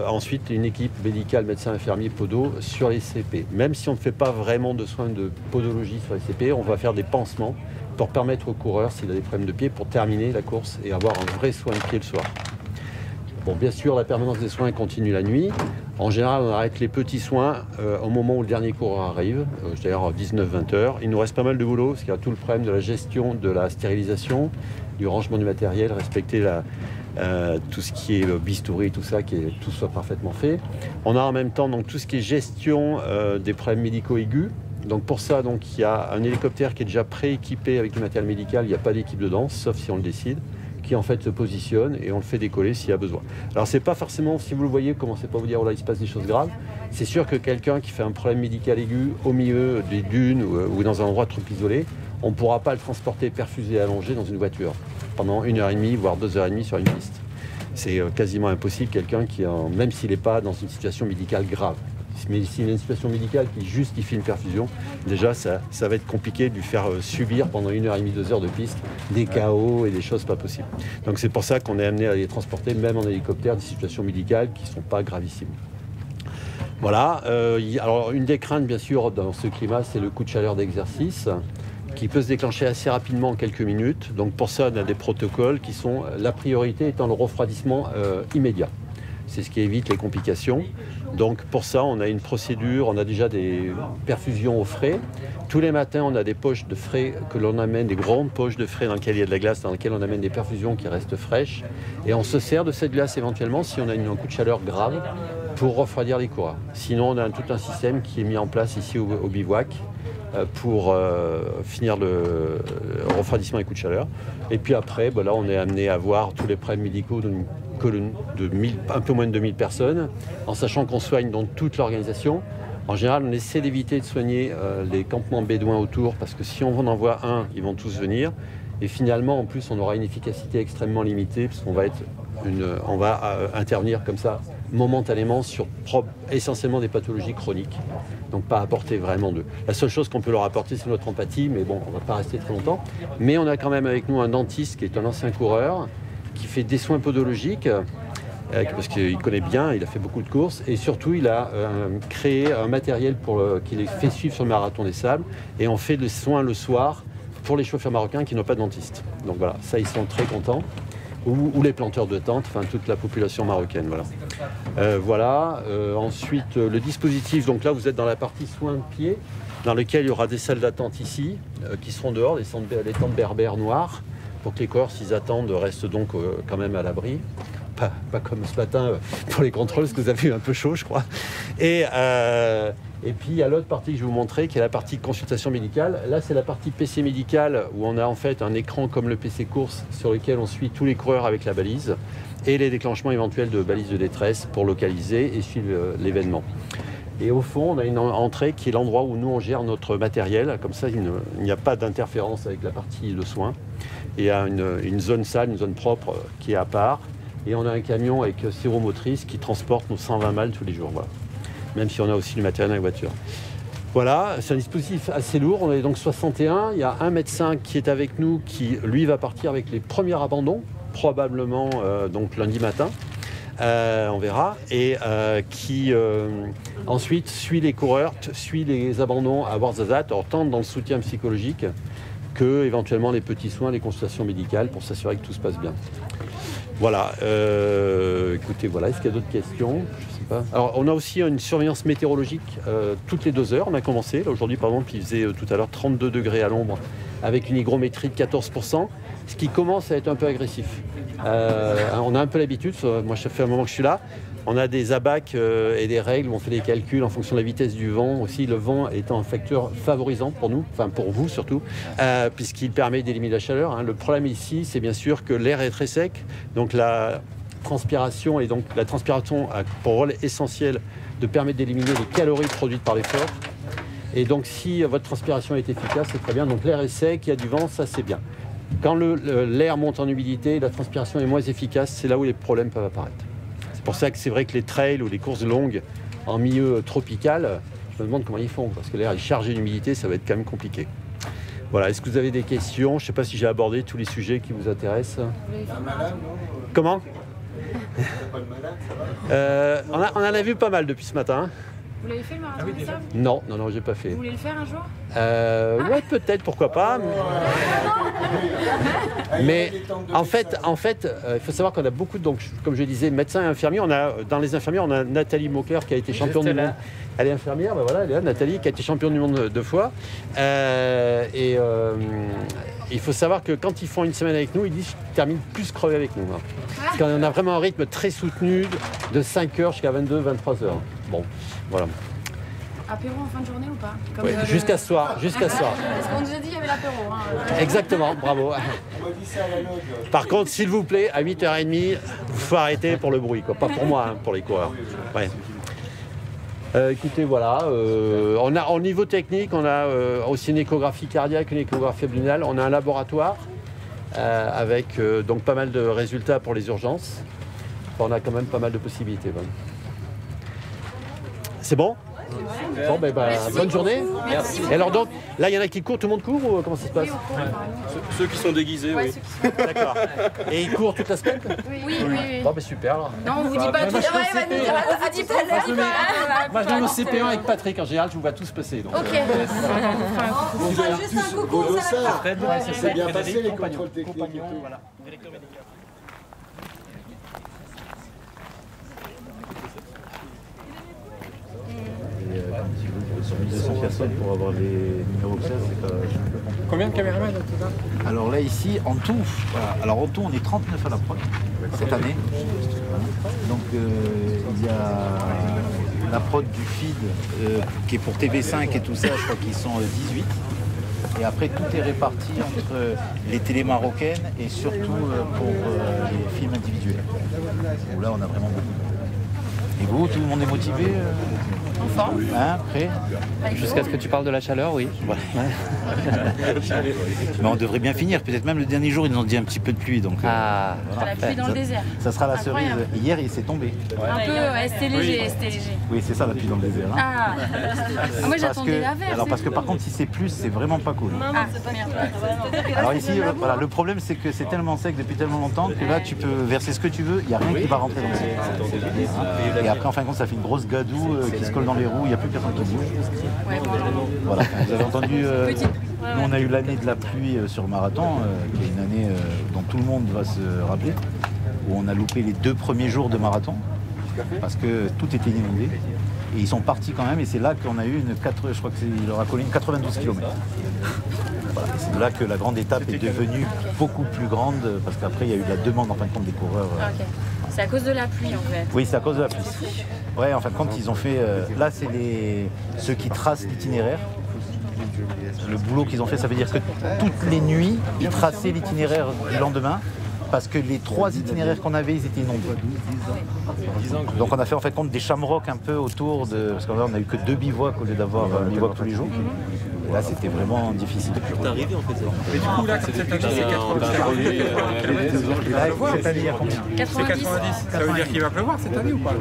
ensuite une équipe médicale, médecin, infirmier, podo sur les CP. Même si on ne fait pas vraiment de soins de podologie sur les CP, on va faire des pansements pour permettre aux coureurs, s'il a des problèmes de pied, pour terminer la course et avoir un vrai soin de pied le soir. Bon, bien sûr, la permanence des soins continue la nuit. En général, on arrête les petits soins au moment où le dernier coureur arrive, c'est-à-dire 19-20 heures. Il nous reste pas mal de boulot, parce qu'il y a tout le problème de la gestion de la stérilisation, du rangement du matériel, respecter tout ce qui est bistouri, tout ça, tout soit parfaitement fait. On a en même temps donc, tout ce qui est gestion des problèmes médicaux aigus. Donc pour ça, donc, il y a un hélicoptère qui est déjà pré-équipé avec du matériel médical. Il n'y a pas d'équipe dedans, sauf si on le décide, qui en fait se positionne et on le fait décoller s'il y a besoin. Alors c'est pas forcément, si vous le voyez, commencez pas à vous dire oh là il se passe des choses graves. C'est sûr que quelqu'un qui fait un problème médical aigu au milieu des dunes ou dans un endroit trop isolé, on ne pourra pas le transporter perfusé allongé dans une voiture pendant 1h30 voire 2h30 sur une piste. C'est quasiment impossible quelqu'un qui, même s'il n'est pas dans une situation médicale grave. Mais s'il y a une situation médicale qui justifie une perfusion, déjà ça va être compliqué de lui faire subir pendant 1h30, 2 heures de piste des chaos et des choses pas possibles. Donc c'est pour ça qu'on est amené à les transporter, même en hélicoptère, des situations médicales qui ne sont pas gravissimes. Voilà. Alors une des craintes, bien sûr, dans ce climat, c'est le coup de chaleur d'exercice qui peut se déclencher assez rapidement en quelques minutes. Donc pour ça, on a des protocoles qui sont, la priorité étant le refroidissement immédiat. c'est ce qui évite les complications. Donc pour ça, on a une procédure, on a déjà des perfusions au frais. Tous les matins, on a des poches de frais que l'on amène, des grandes poches de frais dans lesquelles il y a de la glace, dans lesquelles on amène des perfusions qui restent fraîches. Et on se sert de cette glace éventuellement si on a un coup de chaleur grave pour refroidir les coureurs. Sinon, on a tout un système qui est mis en place ici au bivouac pour finir le refroidissement des coups de chaleur. Et puis après, là, on est amené à voir tous les problèmes médicaux un peu moins de 2000 personnes, en sachant qu'on soigne dans toute l'organisation. En général, on essaie d'éviter de soigner les campements bédouins autour, parce que si on en envoie un, ils vont tous venir. Et finalement, en plus, on aura une efficacité extrêmement limitée, parce qu'on va intervenir comme ça momentanément sur essentiellement des pathologies chroniques, donc pas apporter vraiment d'eux. La seule chose qu'on peut leur apporter, c'est notre empathie, mais bon, on ne va pas rester très longtemps. Mais on a quand même avec nous un dentiste qui est un ancien coureur, qui fait des soins podologiques, parce qu'il connaît bien, il a fait beaucoup de courses, et surtout il a créé un matériel qui les fait suivre sur le marathon des sables, et on fait des soins le soir pour les chauffeurs marocains qui n'ont pas de dentiste. Donc voilà, ça ils sont très contents. Ou les planteurs de tentes, enfin toute la population marocaine. Voilà. Ensuite, le dispositif, donc là vous êtes dans la partie soins de pied, dans lequel il y aura des salles d'attente ici, qui seront dehors, les tentes berbères noires, pour que les coureurs, s'ils attendent, restent donc quand même à l'abri. Pas comme ce matin pour les contrôles, parce que vous avez eu un peu chaud, je crois. Et puis il y a l'autre partie que je vais vous montrer, qui est la partie consultation médicale. Là, c'est la partie PC médicale, où on a en fait un écran comme le PC course, sur lequel on suit tous les coureurs avec la balise, et les déclenchements éventuels de balises de détresse pour localiser et suivre l'événement. Et au fond, on a une entrée qui est l'endroit où nous on gère notre matériel. Comme ça, il n'y a pas d'interférence avec la partie de soins. Et il y a une zone salle, une zone propre qui est à part. Et on a un camion avec séromotrice qui transporte nos 120 malles tous les jours. Voilà. Même si on a aussi du matériel dans la voiture. Voilà, c'est un dispositif assez lourd. On est donc 61. Il y a un médecin qui est avec nous qui, lui, va partir avec les premiers abandons, probablement donc lundi matin. On verra. Et qui ensuite suit les coureurs, suit les abandons à Ouarzazate, tant dans le soutien psychologique que éventuellement les petits soins, les consultations médicales pour s'assurer que tout se passe bien. Voilà. Écoutez, voilà. Est-ce qu'il y a d'autres questions ? Je sais pas. Alors, on a aussi une surveillance météorologique toutes les 2 heures. On a commencé. Là, aujourd'hui, par exemple, il faisait tout à l'heure 32 degrés à l'ombre avec une hygrométrie de 14%, ce qui commence à être un peu agressif. On a un peu l'habitude. Moi, ça fait un moment que je suis là. On a des abacs et des règles où on fait des calculs en fonction de la vitesse du vent. Aussi, le vent étant un facteur favorisant pour nous, enfin pour vous surtout, puisqu'il permet d'éliminer la chaleur. Le problème ici, c'est bien sûr que l'air est très sec. Donc la transpiration, et donc la transpiration a pour rôle essentiel de permettre d'éliminer les calories produites par l'effort. Et donc si votre transpiration est efficace, c'est très bien. Donc l'air est sec, il y a du vent, ça c'est bien. Quand l'air monte en humidité, la transpiration est moins efficace, c'est là où les problèmes peuvent apparaître. C'est pour ça que c'est vrai que les trails ou les courses longues en milieu tropical, je me demande comment ils font, parce que l'air est chargé d'humidité, ça va être quand même compliqué. Voilà, est-ce que vous avez des questions ? Je ne sais pas si j'ai abordé tous les sujets qui vous intéressent. Comment ? On en a vu pas mal depuis ce matin. Vous l'avez fait le marathon des sables ? Non, j'ai pas fait. Vous voulez le faire un jour ? Ouais, peut-être, pourquoi pas. Mais en fait, il faut savoir qu'on a beaucoup, donc, comme je disais, médecins et infirmiers. Dans les infirmiers, on a Nathalie Mocker qui a été championne du monde. Elle est infirmière, ben voilà, elle est là, Nathalie, qui a été championne du monde 2 fois. Il faut savoir que quand ils font une semaine avec nous, ils disent qu'ils terminent plus crevés avec nous. Parce qu'on a vraiment un rythme très soutenu de 5 heures jusqu'à 22, 23 heures. Bon, voilà. Apéro en fin de journée ou pas ? Oui, jusqu'à ce soir. Parce qu'on nous a dit qu'il y avait l'apéro. Exactement, bravo. Par contre, s'il vous plaît, à 8h30, il faut arrêter pour le bruit, quoi. Pas pour moi, pour les coureurs. Ouais. Écoutez, voilà, au niveau technique, on a aussi une échographie cardiaque, une échographie abdominale. On a un laboratoire avec donc pas mal de résultats pour les urgences. Enfin, on a quand même pas mal de possibilités. Bon. C'est bon ? Bon, bonne journée. Merci. Et alors donc, là il y en a qui courent, tout le monde court ou comment ça se passe ? Ceux qui sont déguisés, oui. D'accord. Et ils courent toute la semaine ? Oui. Bon, super. Alors. Non, on vous dit pas tout. On vous dit pas. Moi je donne au CP1 avec Patrick, en général je vous vois tous passer. Donc, ok. On fera juste un coucou. Ça s'est bien passé les contrôles techniques. Sur 1200 personnes pour avoir les numéros clairs, c'est pas... Combien de caméramans au total? Alors là, ici, en tout, on est 39 à la prod cette année. Donc il y a la prod du feed qui est pour TV5 et tout ça, je crois qu'ils sont 18. Et après, tout est réparti entre les télés marocaines et surtout pour les films individuels. Où là, on a vraiment beaucoup. Et vous, tout le monde est motivé En forme. Hein, prêt? Jusqu'à ce que tu parles de la chaleur, oui. Ouais. Mais on devrait bien finir. Peut-être même le dernier jour, ils nous ont dit un petit peu de pluie. Donc, la pluie dans le désert. Ça sera la cerise. Hier, il s'est tombé. Un peu, c'était léger, Oui, c'est ça la pluie dans le désert. Hein. Moi, j'attendais la verre. Alors, parce que par contre, si c'est plus, c'est vraiment pas cool. C'est pas merde. Alors ici, voilà, le problème, c'est que c'est tellement sec depuis tellement longtemps que là, tu peux verser ce que tu veux. Il n'y a rien qui va rentrer dans le sec. Et après, en fin de compte, ça fait une grosse gadoue qui se colle dans les roues. Il n'y a plus personne qui bouge. Voilà. Vous avez entendu, nous on a eu l'année de la pluie sur le marathon, qui est une année dont tout le monde va se rappeler, où on a loupé les 2 premiers jours de marathon, parce que tout était inondé. Et ils sont partis quand même, et c'est là qu'on a eu je crois qu'il leur a collé une 92 km. Voilà. C'est là que la grande étape est devenue beaucoup plus grande, parce qu'après il y a eu de la demande en fin de compte des coureurs. C'est à cause de la pluie en fait. Oui, c'est à cause de la pluie. Ouais, en fin de compte, ils ont fait. Là, c'est ceux qui tracent l'itinéraire. Le boulot qu'ils ont fait, ça veut dire que toutes les nuits, ils traçaient l'itinéraire du lendemain. Parce que les 3 itinéraires qu'on avait, ils étaient inondés. Donc on a fait en fait compte des shamrocks un peu autour de... Parce qu'on n'a eu que 2 bivouacs au lieu d'avoir un bivouac tous les jours. Et là, c'était vraiment difficile. T'es arrivé en fait. Mais du coup, là, cette année, c'est 80 km. Cette année, il y a combien? C'est 90. Ça veut dire qu'il va pleuvoir cette année ou pas?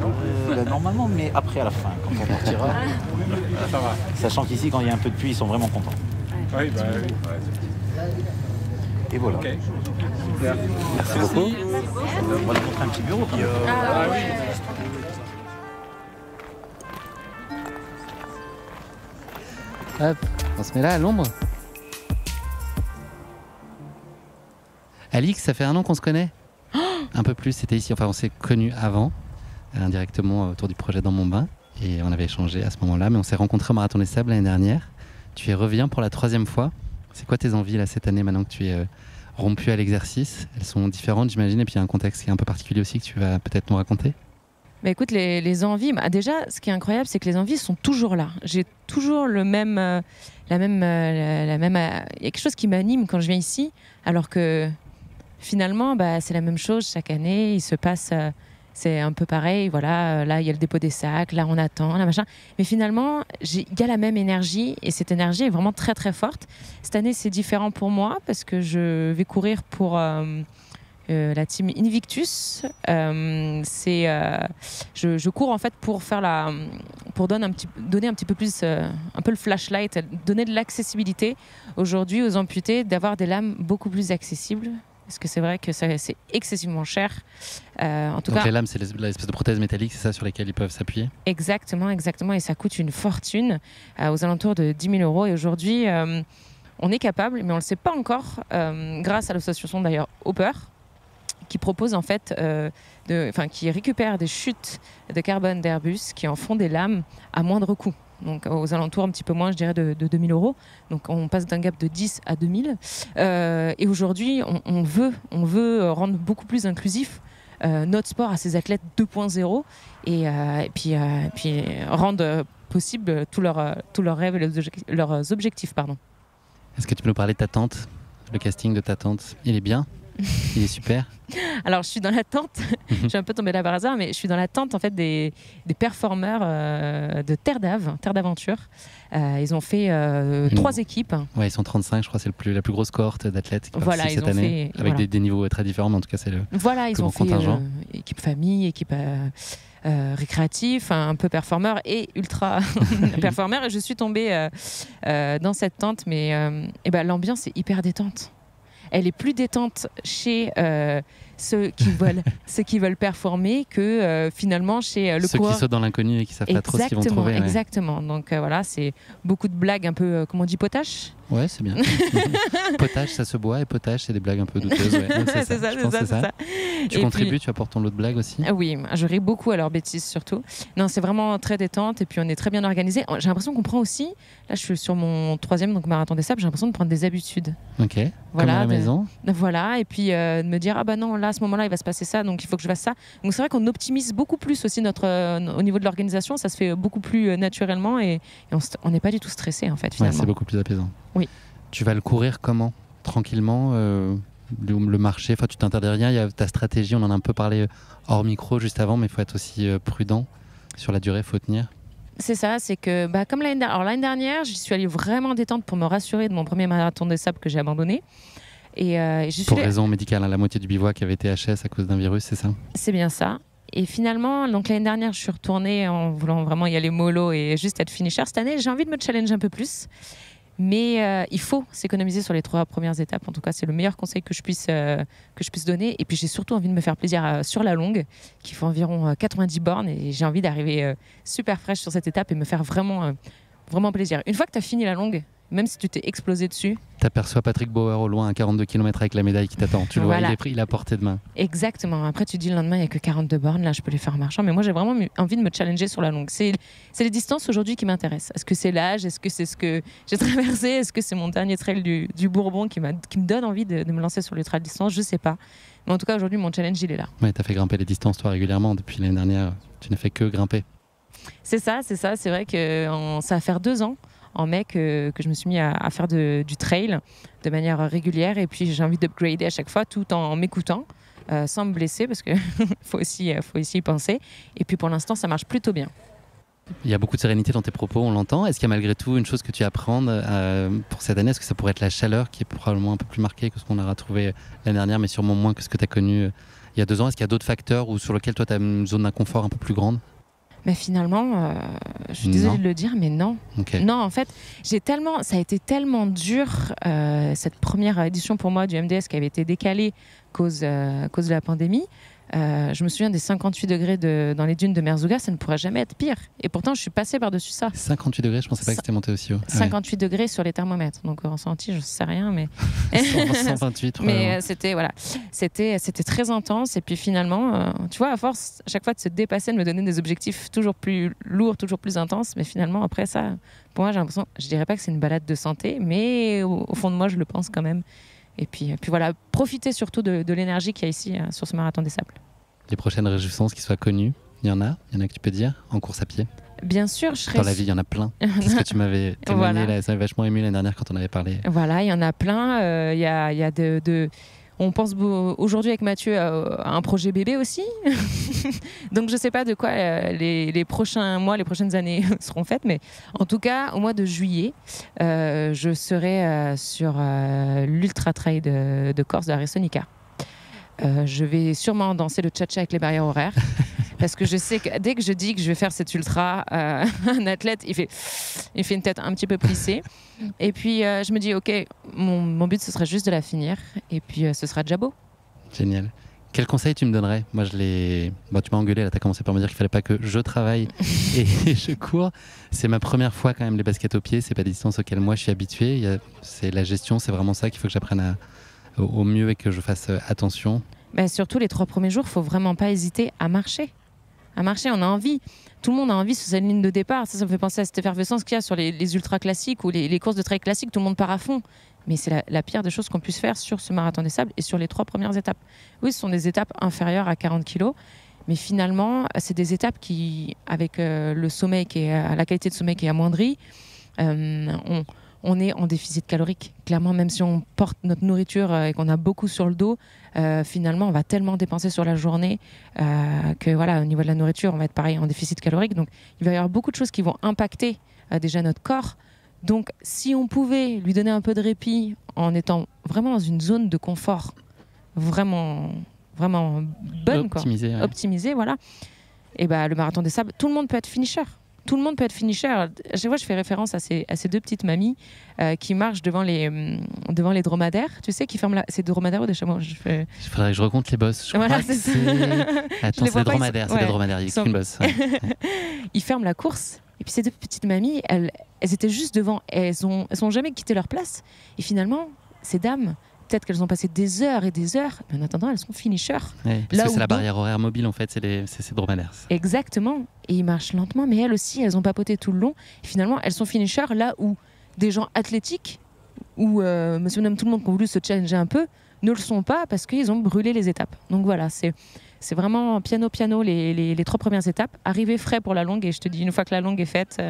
Normalement, mais après, à la fin, quand on partira. Ça va. Sachant qu'ici, quand il y a un peu de pluie, ils sont vraiment contents. Oui, bah oui. Et voilà. Okay. Merci beaucoup. On va leur montrer un petit bureau. Ah oui. Hop, on se met là à l'ombre. Alix, ça fait 1 an qu'on se connaît. Un peu plus, c'était ici. Enfin, on s'est connus avant, indirectement autour du projet Dans mon bain. Et on avait échangé à ce moment-là, mais on s'est rencontrés au Marathon des Sables l'année dernière. Tu y reviens pour la 3e fois. C'est quoi tes envies là cette année maintenant que tu es rompu à l'exercice? Elles sont différentes, j'imagine, et puis il y a un contexte qui est un peu particulier aussi que tu vas peut-être nous raconter. Bah écoute, les envies, déjà, ce qui est incroyable, c'est que les envies sont toujours là. J'ai toujours il y a quelque chose qui m'anime quand je viens ici, alors que finalement, c'est la même chose chaque année. Il se passe, c'est un peu pareil. Voilà, là, il y a le dépôt des sacs, là, on attend, là, machin. Mais finalement, il y a la même énergie, et cette énergie est vraiment très, très forte. Cette année, c'est différent pour moi parce que je vais courir pour la team Invictus. Je cours en fait pour faire pour donner un petit peu plus, un peu le flashlight, donner de l'accessibilité aujourd'hui aux amputés, d'avoir des lames beaucoup plus accessibles. Parce que c'est vrai que c'est excessivement cher. En tout Donc cas, les lames, c'est l'espèce de prothèse métallique, c'est ça, sur lesquelles ils peuvent s'appuyer? Exactement. Et ça coûte une fortune, aux alentours de 10 000 €. Et aujourd'hui, on est capable, mais on ne le sait pas encore, grâce à l'association d'ailleurs Hopper, qui propose en fait, qui récupère des chutes de carbone d'Airbus, qui en font des lames à moindre coût. Donc aux alentours un petit peu moins, je dirais, de 2 000 €. Donc on passe d'un gap de 10 à 2 000. Et aujourd'hui, on veut rendre beaucoup plus inclusif notre sport à ces athlètes 2.0 et puis rendre possible tous leurs rêves et leurs objectifs. Est-ce que tu peux nous parler de ta tente? Le casting de ta tente, il est bien? Il est super. Alors je suis dans la tente, je suis un peu tombée là par hasard, mais je suis dans la tente en fait des performeurs de Terre d'Aventure. Ils ont fait 3 équipes. Ouais, ils sont 35, je crois, c'est la plus grosse cohorte d'athlètes qui voilà, participent cette année, avec des niveaux très différents, mais en tout cas c'est le ils ont fait équipe famille, équipe récréatif, un peu performeur et ultra performeur. Et je suis tombée dans cette tente, mais l'ambiance est hyper détente. Elle est plus détente chez ceux qui veulent performer que finalement chez le coureur. Ceux qui sautent dans l'inconnu et qui savent pas trop ce qu'ils vont trouver. Exactement. Donc voilà, c'est beaucoup de blagues un peu, comment on dit, potache. Ouais, c'est bien. Potage, ça se boit, et potage, c'est des blagues un peu douteuses. Ouais. C'est ça. Tu contribues, tu apportes ton lot de blagues aussi. Oui, je ris beaucoup à leurs bêtises surtout. Non, c'est vraiment très détente et puis on est très bien organisé. J'ai l'impression qu'on prend aussi, là je suis sur mon 3e donc marathon des sables, j'ai l'impression de prendre des habitudes. Ok, voilà, comme à la maison. Voilà, et puis de me dire, ah bah non, là à ce moment-là il va se passer ça, donc il faut que je fasse ça. Donc c'est vrai qu'on optimise beaucoup plus aussi au niveau de l'organisation, ça se fait beaucoup plus naturellement et on n'est pas du tout stressé en fait finalement. Ouais, c'est beaucoup plus apaisant. Oui. Tu vas le courir comment? Tranquillement le marché, enfin tu t'interdis rien, il y a ta stratégie, on en a un peu parlé hors micro juste avant, mais il faut être aussi prudent sur la durée, il faut tenir. C'est ça, c'est que comme l'année dernière. Alors l'année dernière, j'y suis allée vraiment détente pour me rassurer de mon premier marathon des sables que j'ai abandonné. Et pour raison médicale, la moitié du bivouac avait été HS à cause d'un virus, c'est ça? C'est bien ça. Et finalement, donc l'année dernière, je suis retournée en voulant vraiment y aller mollo et juste être finisher. Cette année, j'ai envie de me challenger un peu plus. Mais il faut s'économiser sur les 3 premières étapes. En tout cas, c'est le meilleur conseil que je puisse donner. Et puis, j'ai surtout envie de me faire plaisir sur la longue, qui fait environ 90 bornes. Et j'ai envie d'arriver super fraîche sur cette étape et me faire vraiment plaisir. Une fois que tu as fini la longue, même si tu t'es explosé dessus... Tu aperçois Patrick Bauer au loin à 42 km avec la médaille qui t'attend. Tu le vois, il est à portée de main. Exactement. Après, tu dis le lendemain, il n'y a que 42 bornes. Là, je peux les faire en marchant. Mais moi, j'ai vraiment envie de me challenger sur la longue. C'est les distances aujourd'hui qui m'intéressent. Est-ce que c'est l'âge? Est-ce que c'est ce que j'ai traversé? Est-ce que c'est mon dernier trail du Bourbon qui me donne envie de me lancer sur les trails distance? Je ne sais pas. Mais en tout cas, aujourd'hui, mon challenge, il est là. Ouais, tu as fait grimper les distances, toi, régulièrement. Depuis l'année dernière, tu n'as fait que grimper. C'est ça. C'est vrai que ça va faire 2 ans en mai que je me suis mis à faire du trail de manière régulière et puis j'ai envie d'upgrader à chaque fois tout en m'écoutant sans me blesser parce que faut aussi y penser et puis pour l'instant ça marche plutôt bien. Il y a beaucoup de sérénité dans tes propos, on l'entend. Est-ce qu'il y a malgré tout une chose que tu apprends pour cette année? Est-ce que ça pourrait être la chaleur qui est probablement un peu plus marquée que ce qu'on aura trouvé l'année dernière mais sûrement moins que ce que tu as connu il y a 2 ans? Est-ce qu'il y a d'autres facteurs sur lesquels toi tu as une zone d'inconfort un peu plus grande? Mais finalement, je suis désolée de le dire, mais non. Okay. Non, en fait, ça a été tellement dur, cette première édition pour moi du MDS qui avait été décalée à cause de la pandémie. Je me souviens des 58 degrés dans les dunes de Merzouga, ça ne pourrait jamais être pire. Et pourtant, je suis passée par-dessus ça. 58 degrés, je ne pensais pas que c'était monté aussi haut. 58 degrés sur les thermomètres. Donc, ressenti, je ne sais rien, mais... 128, mais c'était très intense. Et puis finalement, tu vois, à force, à chaque fois de se dépasser, de me donner des objectifs toujours plus lourds, toujours plus intenses. Mais finalement, après ça, pour moi, j'ai l'impression, je dirais pas que c'est une balade de santé, mais au fond de moi, je le pense quand même. Et puis voilà, profiter surtout de l'énergie qu'il y a ici sur ce marathon des sables. Les prochaines réjouissances qui soient connues, il y en a que tu peux dire en course à pied? Bien sûr, je serais... Dans la vie, il y en a plein. Parce que tu m'avais témoigné, là, ça m'avait vachement ému l'année dernière quand on avait parlé. Voilà, il y en a plein. Il y a on pense aujourd'hui avec Mathieu à un projet bébé aussi. Donc je ne sais pas de quoi les prochains mois, les prochaines années seront faites. Mais en tout cas, au mois de juillet, je serai sur l'Ultra Trail de Corse de Arresonica. Je vais sûrement danser le cha-cha avec les barrières horaires. Parce que je sais que dès que je dis que je vais faire cet ultra, un athlète, il fait une tête un petit peu plissée. Et puis, je me dis, OK, mon but, ce serait juste de la finir. Et puis, ce sera déjà beau. Génial. Quel conseil tu me donnerais? Moi, tu m'as engueulé, là, tu as commencé par me dire qu'il ne fallait pas que je travaille et je cours. C'est ma première fois quand même, les baskets aux pieds. Ce n'est pas des distances auxquelles moi, je suis habitué. C'est la gestion, c'est vraiment ça qu'il faut que j'apprenne au mieux et que je fasse attention. Mais surtout, les 3 premiers jours, il ne faut vraiment pas hésiter à marcher. On a envie. Tout le monde a envie sur cette ligne de départ. Ça me fait penser à cette effervescence qu'il y a sur les ultra classiques ou les courses de trail classiques. Tout le monde part à fond. Mais c'est la pire des choses qu'on puisse faire sur ce marathon des sables et sur les 3 premières étapes. Oui, ce sont des étapes inférieures à 40 kg. Mais finalement, c'est des étapes qui, avec le sommeil la qualité de sommeil qui est amoindrie, on est en déficit calorique. Clairement, même si on porte notre nourriture et qu'on a beaucoup sur le dos, finalement, on va tellement dépenser sur la journée que voilà, au niveau de la nourriture, on va être pareil en déficit calorique. Donc, il va y avoir beaucoup de choses qui vont impacter déjà notre corps. Donc, si on pouvait lui donner un peu de répit en étant vraiment dans une zone de confort vraiment bonne, optimisée, optimisée, voilà. Et le marathon des sables, tout le monde peut être finisher. tout le monde peut être finisher. À chaque fois, je fais référence à ces deux petites mamies qui marchent devant les dromadaires. Tu sais, qui ferment c'est des dromadaires ou des chameaux? Il faudrait que je recompte les bosses. Je voilà, crois que Attends, c'est des dromadaires. C'est des dromadaires. Il y a qu'une bosse. Ouais. Ils ferment la course. Et puis ces deux petites mamies, elles étaient juste devant. Elles ont jamais quitté leur place. Et finalement, ces dames, peut-être qu'elles ont passé des heures et des heures, mais en attendant, elles sont finishers. Ouais, parce que c'est la barrière horaire mobile, en fait, c'est ces dromadaires. Exactement. Et ils marchent lentement, mais elles aussi, elles ont papoté tout le long. Et finalement, elles sont finishers là où des gens athlétiques ou monsieur madame tout le monde qui ont voulu se challenger un peu ne le sont pas parce qu'ils ont brûlé les étapes. Donc voilà, c'est vraiment piano les 3 premières étapes. Arriver frais pour la longue, et je te dis, une fois que la longue est faite,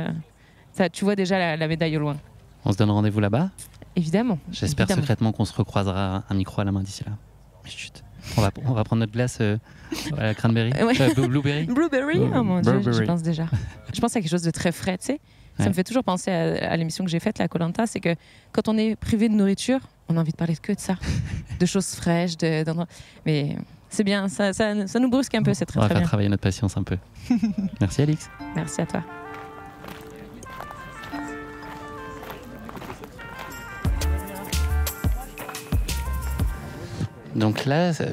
tu vois déjà la médaille au loin. On se donne rendez-vous là-bas? Évidemment. J'espère secrètement qu'on se recroisera un micro à la main d'ici là. Mais chut. On va prendre notre glace à la cranberry. Ouais. Blueberry. Blueberry. Oh mon Dieu, je pense déjà. Je pense à quelque chose de très frais, tu sais. Ça me fait toujours penser à l'émission que j'ai faite, la Koh-Lanta, c'est que quand on est privé de nourriture, on a envie de parler que de ça, de choses fraîches, mais c'est bien, ça nous brusque un peu, c'est très bien. On va faire travailler notre patience un peu. Merci Alix. Merci à toi. Donc là, je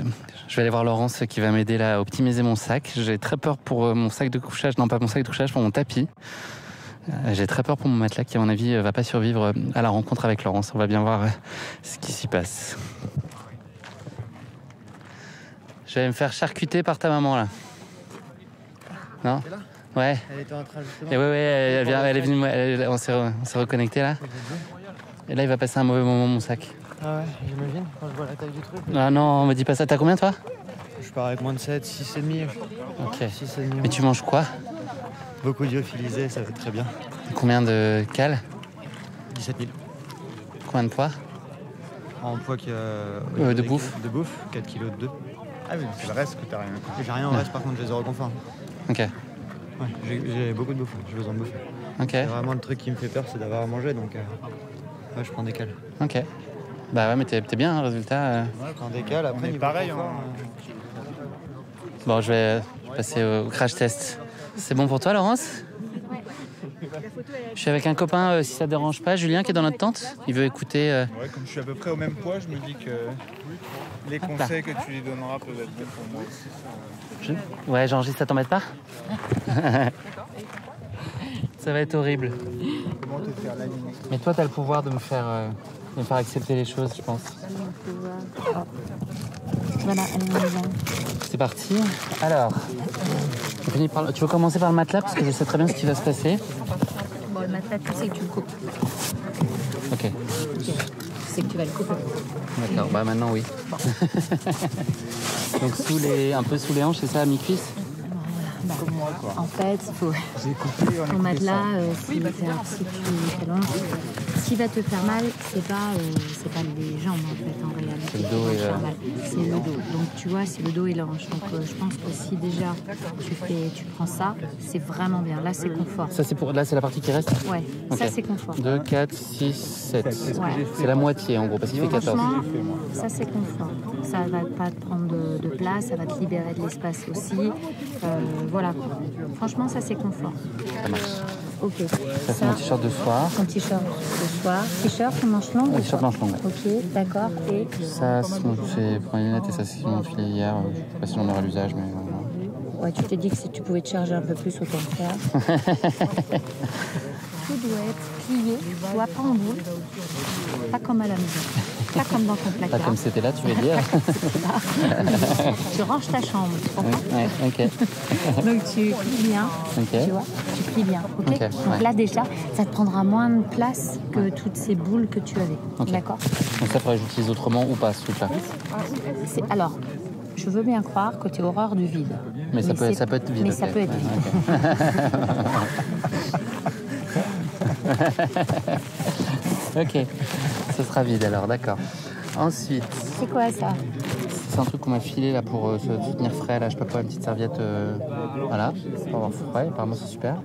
vais aller voir Laurence qui va m'aider là à optimiser mon sac. J'ai très peur pour mon sac de couchage, non pas mon sac de couchage, pour mon tapis. J'ai très peur pour mon matelas qui, à mon avis, va pas survivre à la rencontre avec Laurence. On va bien voir ce qui s'y passe. Je vais me faire charcuter par ta maman là. Non? Ouais. Elle était en train justement. Et ouais, elle est venue. On s'est reconnecté là. Et là, il va passer un mauvais moment mon sac. Ah ouais, j'imagine, quand je vois la taille du truc. Ah non, me dis pas ça. T'as combien toi? Je pars avec moins de 7, 6,5. Ok. 6,5. Mais tu manges quoi? Beaucoup d'yophilisé, ça va très bien. Combien de cales? 17 000. Combien de poids? En poids que... de bouffe? De bouffe, 4 kilos de 2. Ah oui, c'est le reste que t'as rien. J'ai rien en reste, par contre, je les ai reconfort. Ok. Ouais, j'ai beaucoup de bouffe, j'ai besoin de bouffer. Ok. C'est vraiment le truc qui me fait peur, c'est d'avoir à manger, donc ouais, je prends des cales. Ok. Bah ouais, mais t'es bien, hein, résultat. Ouais, je prends des cales, après, pareil. Bon, je vais passer au crash test. C'est bon pour toi, Laurence? Ouais. Je suis avec un copain, si ça te dérange pas, Julien, qui est dans notre tente. Il veut écouter... Ouais, comme je suis à peu près au même poids, je me dis que les conseils que tu lui donneras peuvent être bons pour moi aussi. Ouais, Jean-Gilles, ça t'embête pas? Ça va être horrible. Comment te faire l'animer? Mais toi, t'as le pouvoir de me faire accepter les choses, je pense. Voilà, c'est parti. Alors, tu veux commencer par le matelas parce que je sais très bien ce qui va se passer. Bon, le matelas, tu sais que tu le coupes. Ok. Tu sais que tu vas le couper. D'accord, bah maintenant oui. Bon. Donc un peu sous les hanches, c'est ça, à mi-cuisse? Bah, en fait, il faut ton matelas, si tu t'allonges, ce qui va te faire mal, c'est pas les jambes en fait en réalité. C'est le dos c'est le dos. Donc tu vois, c'est le dos et l'hanche. Donc je pense que si déjà tu prends ça, c'est vraiment bien. Là, c'est confort. Ça, là, c'est la partie qui reste? Ouais, okay. Ça c'est confort. 2, 4, 6, 7. Ouais. C'est la moitié en gros, parce qu'il fait 14. Franchement, ça c'est confort. Ça va pas te prendre de place, ça va te libérer de l'espace aussi. Voilà. Franchement, ça c'est confort. Ça marche. Ok. Ça c'est mon t-shirt de soir. Ton t-shirt de soir. T-shirt manche longue? T-shirt manche longue. Ok, d'accord. Et ça, c'est pour les lunettes et ça, c'est mon filet hier. Je sais pas si j'en aurai l'usage, mais voilà. Ouais, tu t'es dit que si tu pouvais te charger un peu plus, autant le faire. Tout doit être plié, tu vois, pas en boule. Pas comme à la maison. Pas comme dans ton placard. Pas comme c'était là, tu veux dire? Tu ranges ta chambre, tu comprends? Ouais, ok. Donc tu plies bien, tu vois? Tu plies bien, ok? Donc là déjà, ça te prendra moins de place que toutes ces boules que tu avais, d'accord? Donc ça, faudrait que j'utilise autrement ou pas, ce truc-là? Alors, je veux bien croire que tu es horreur du vide. Mais ça peut être vide. Mais ça peut être vide. Ok, ce sera vide alors, d'accord. Ensuite... C'est quoi ça? C'est un truc qu'on m'a filé là pour se tenir frais, là, je sais pas quoi, une petite serviette, voilà, pour avoir frais, apparemment c'est super.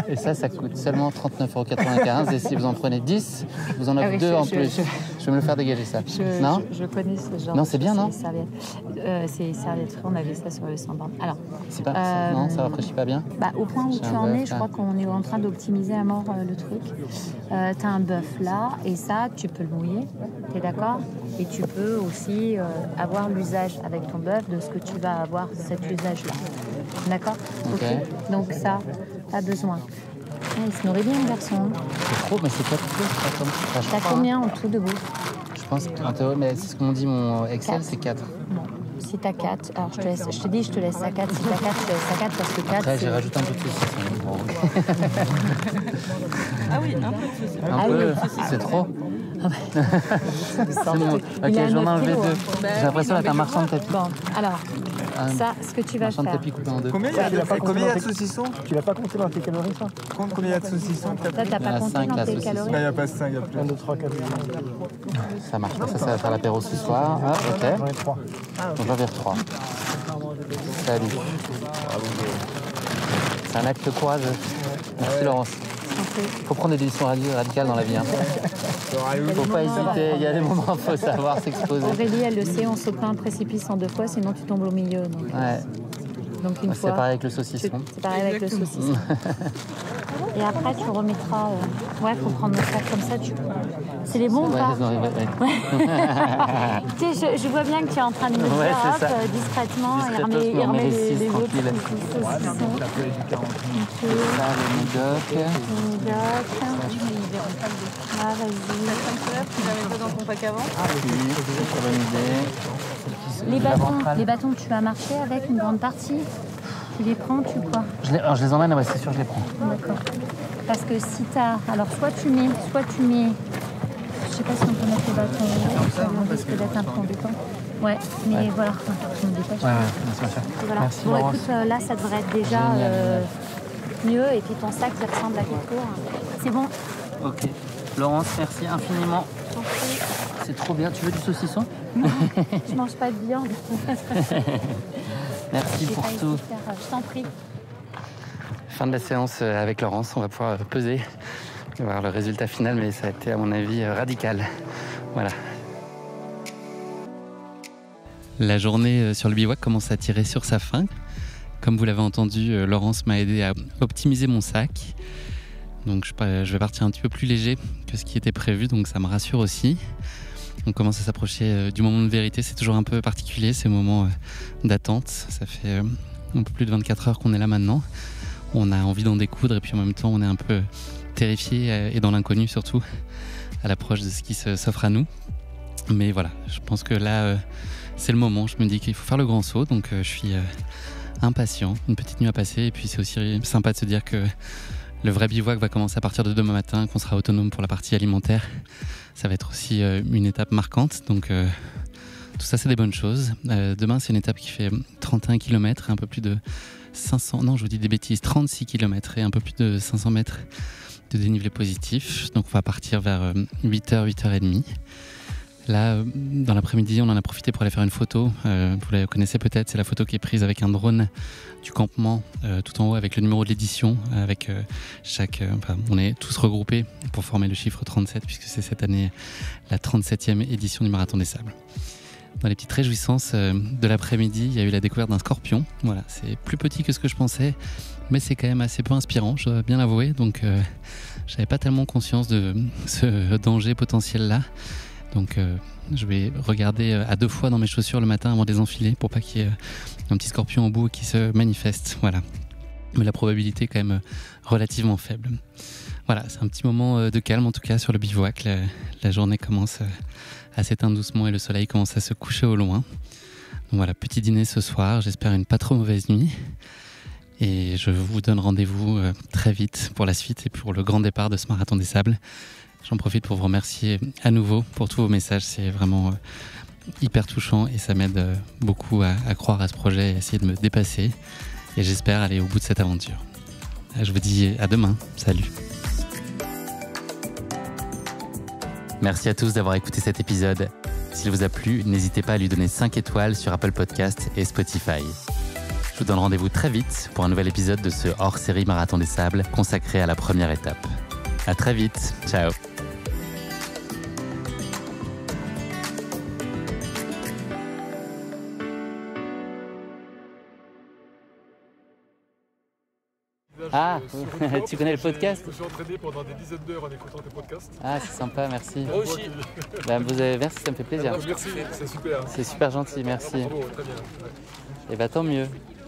Et ça coûte seulement 39,95 € et si vous en prenez 10, vous en offrez 2 en plus. Je vais me le faire dégager ça. Non, je connais ce genre. Non, c'est bien, non? C'est serviette. On avait ça sur le snowboard. Alors. C'est pas. Non, ça rafraîchit pas bien. Au point où tu en es, je crois qu'on est en train d'optimiser à mort le truc. T'as un bœuf là, et ça, tu peux le mouiller. T'es d'accord? Et tu peux aussi avoir l'usage avec ton bœuf de ce que tu vas avoir cet usage-là. D'accord? Ok. Donc ça, pas besoin. Il se nourrit bien, le garçon. C'est trop, mais c'est pas trop. T'as combien en tout de bouffe? Je pense en théorie, mais c'est ce qu'on dit, mon Excel, 4. C'est 4. Bon, si t'as 4, alors je te laisse à 4. Si t'as 4, je te laisse à 4 parce que 4. Après, j'ai rajouté un peu de saucisson. Ah oui, un peu de saucisson. Un peu, c'est trop. Ok, j'en ai enlevé 2. J'ai l'impression d'être un marchand de tapis. Bon, alors, ça, ce que tu vas faire. Tapis coupé en 2. Combien il y a de saucissons? Tu l'as pas compté dans tes calories, ça? Compte combien il y a de saucissons? Toi, t'as pas compté dans tes calories? Il n'y a pas 5, il y a plus. 1, 2, 3, 4. Ça marche pas, ça va faire l'apéro ce soir. Ah, ok. J'en ai 3. Donc j'en vais 3. Salut. C'est un acte courageux. Merci Laurence. Il faut prendre des décisions radicales dans la vie. Faut pas hésiter, il y a des moments où il faut savoir s'exposer. Aurélie, elle le sait, on saute pas un précipice en 2 fois, sinon tu tombes au milieu. Donc, donc une fois. C'est pareil avec le saucisson. C'est pareil avec le saucisson. Et après, tu remettras. Ouais, faut prendre le sac comme ça. C'est les bons ou pas? Tu sais, je vois bien que tu es en train de me dire discrètement. Il remet les autres saucissons. Ça, le médoc. Ah, vas-y. Tu l'avais pas dans ton pack avant? Bonne idée. Les bâtons, tu as marché avec une grande partie? Tu les prends, tu quoi? Alors je les emmène, ouais, c'est sûr, je les prends. D'accord. Parce que si t'as... Alors soit tu mets... Je sais pas si on peut mettre les bâtons. On risque d'être un peu embêtant. Ouais, mais voilà. Je me dépêche. Ouais, bien sûr. Voilà. Merci, bon, Laurence. écoute, là, ça devrait être déjà mieux. Et puis ton sac, il ressemble à quelque chose. C'est bon? Ok. Laurence, merci infiniment. C'est trop bien. Tu veux du saucisson? Je mange pas de viande. Merci pour tout. Je t'en prie. Fin de la séance avec Laurence. On va pouvoir peser, voir le résultat final, mais ça a été à mon avis radical. Voilà. La journée sur le bivouac commence à tirer sur sa fin. Comme vous l'avez entendu, Laurence m'a aidé à optimiser mon sac. Donc je vais partir un petit peu plus léger que ce qui était prévu, donc ça me rassure aussi. On commence à s'approcher du moment de vérité. C'est toujours un peu particulier, ces moments d'attente. Ça fait un peu plus de 24 heures qu'on est là maintenant. On a envie d'en découdre et puis en même temps, on est un peu terrifié et dans l'inconnu surtout, à l'approche de ce qui s'offre à nous. Mais voilà, je pense que là, c'est le moment. Je me dis qu'il faut faire le grand saut, donc je suis impatient. Une petite nuit à passer et puis c'est aussi sympa de se dire que le vrai bivouac va commencer à partir de demain matin, qu'on sera autonome pour la partie alimentaire. Ça va être aussi une étape marquante, donc tout ça c'est des bonnes choses. Demain c'est une étape qui fait 31 km et un peu plus de 500, non je vous dis des bêtises, 36 km et un peu plus de 500 mètres de dénivelé positif. Donc on va partir vers 8h, 8h30. Là, dans l'après-midi, on en a profité pour aller faire une photo. Vous la connaissez peut-être, c'est la photo qui est prise avec un drone du campement tout en haut avec le numéro de l'édition. Avec on est tous regroupés pour former le chiffre 37 puisque c'est cette année la 37e édition du Marathon des Sables. Dans les petites réjouissances de l'après-midi, il y a eu la découverte d'un scorpion. Voilà, c'est plus petit que ce que je pensais, mais c'est quand même assez peu inspirant, je dois bien l'avouer. Donc, j'avais pas tellement conscience de ce danger potentiel-là. Donc je vais regarder à 2 fois dans mes chaussures le matin avant de les enfiler pour pas qu'il y ait un petit scorpion au bout qui se manifeste. Voilà. Mais la probabilité est quand même relativement faible. Voilà, c'est un petit moment de calme en tout cas sur le bivouac. La journée commence à s'éteindre doucement et le soleil commence à se coucher au loin. Donc voilà, petit dîner ce soir. J'espère une pas trop mauvaise nuit. Et je vous donne rendez-vous très vite pour la suite et pour le grand départ de ce Marathon des Sables. J'en profite pour vous remercier à nouveau pour tous vos messages. C'est vraiment hyper touchant et ça m'aide beaucoup à croire à ce projet et à essayer de me dépasser. Et j'espère aller au bout de cette aventure. Je vous dis à demain. Salut. Merci à tous d'avoir écouté cet épisode. S'il vous a plu, n'hésitez pas à lui donner 5 étoiles sur Apple Podcasts et Spotify. Je vous donne rendez-vous très vite pour un nouvel épisode de ce hors-série Marathon des Sables consacré à la première étape. À très vite. Ciao. Ah, tu connais le podcast? Je me suis entraîné pendant des dizaines d'heures en écoutant tes podcasts. Ah, c'est sympa, merci. Moi aussi. Merci, ça me fait plaisir. Merci, c'est super. C'est super gentil, merci. Bravo, très bien. Et bah tant mieux.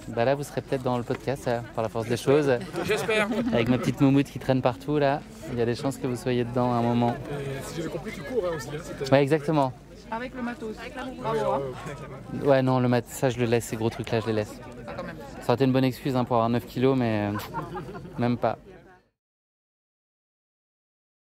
Bah là, vous serez peut-être dans le podcast, par la force des choses. J'espère. Avec ma petite moumoute qui traîne partout, là. Il y a des chances que vous soyez dedans à un moment. Et si j'avais compris, tu cours aussi. Ouais, exactement. Avec le matos. Bravo. Ouais, non, ça, je le laisse. Ces gros trucs-là, je les laisse. Ah, quand même. Ça aurait été une bonne excuse pour avoir 9 kilos, mais même pas.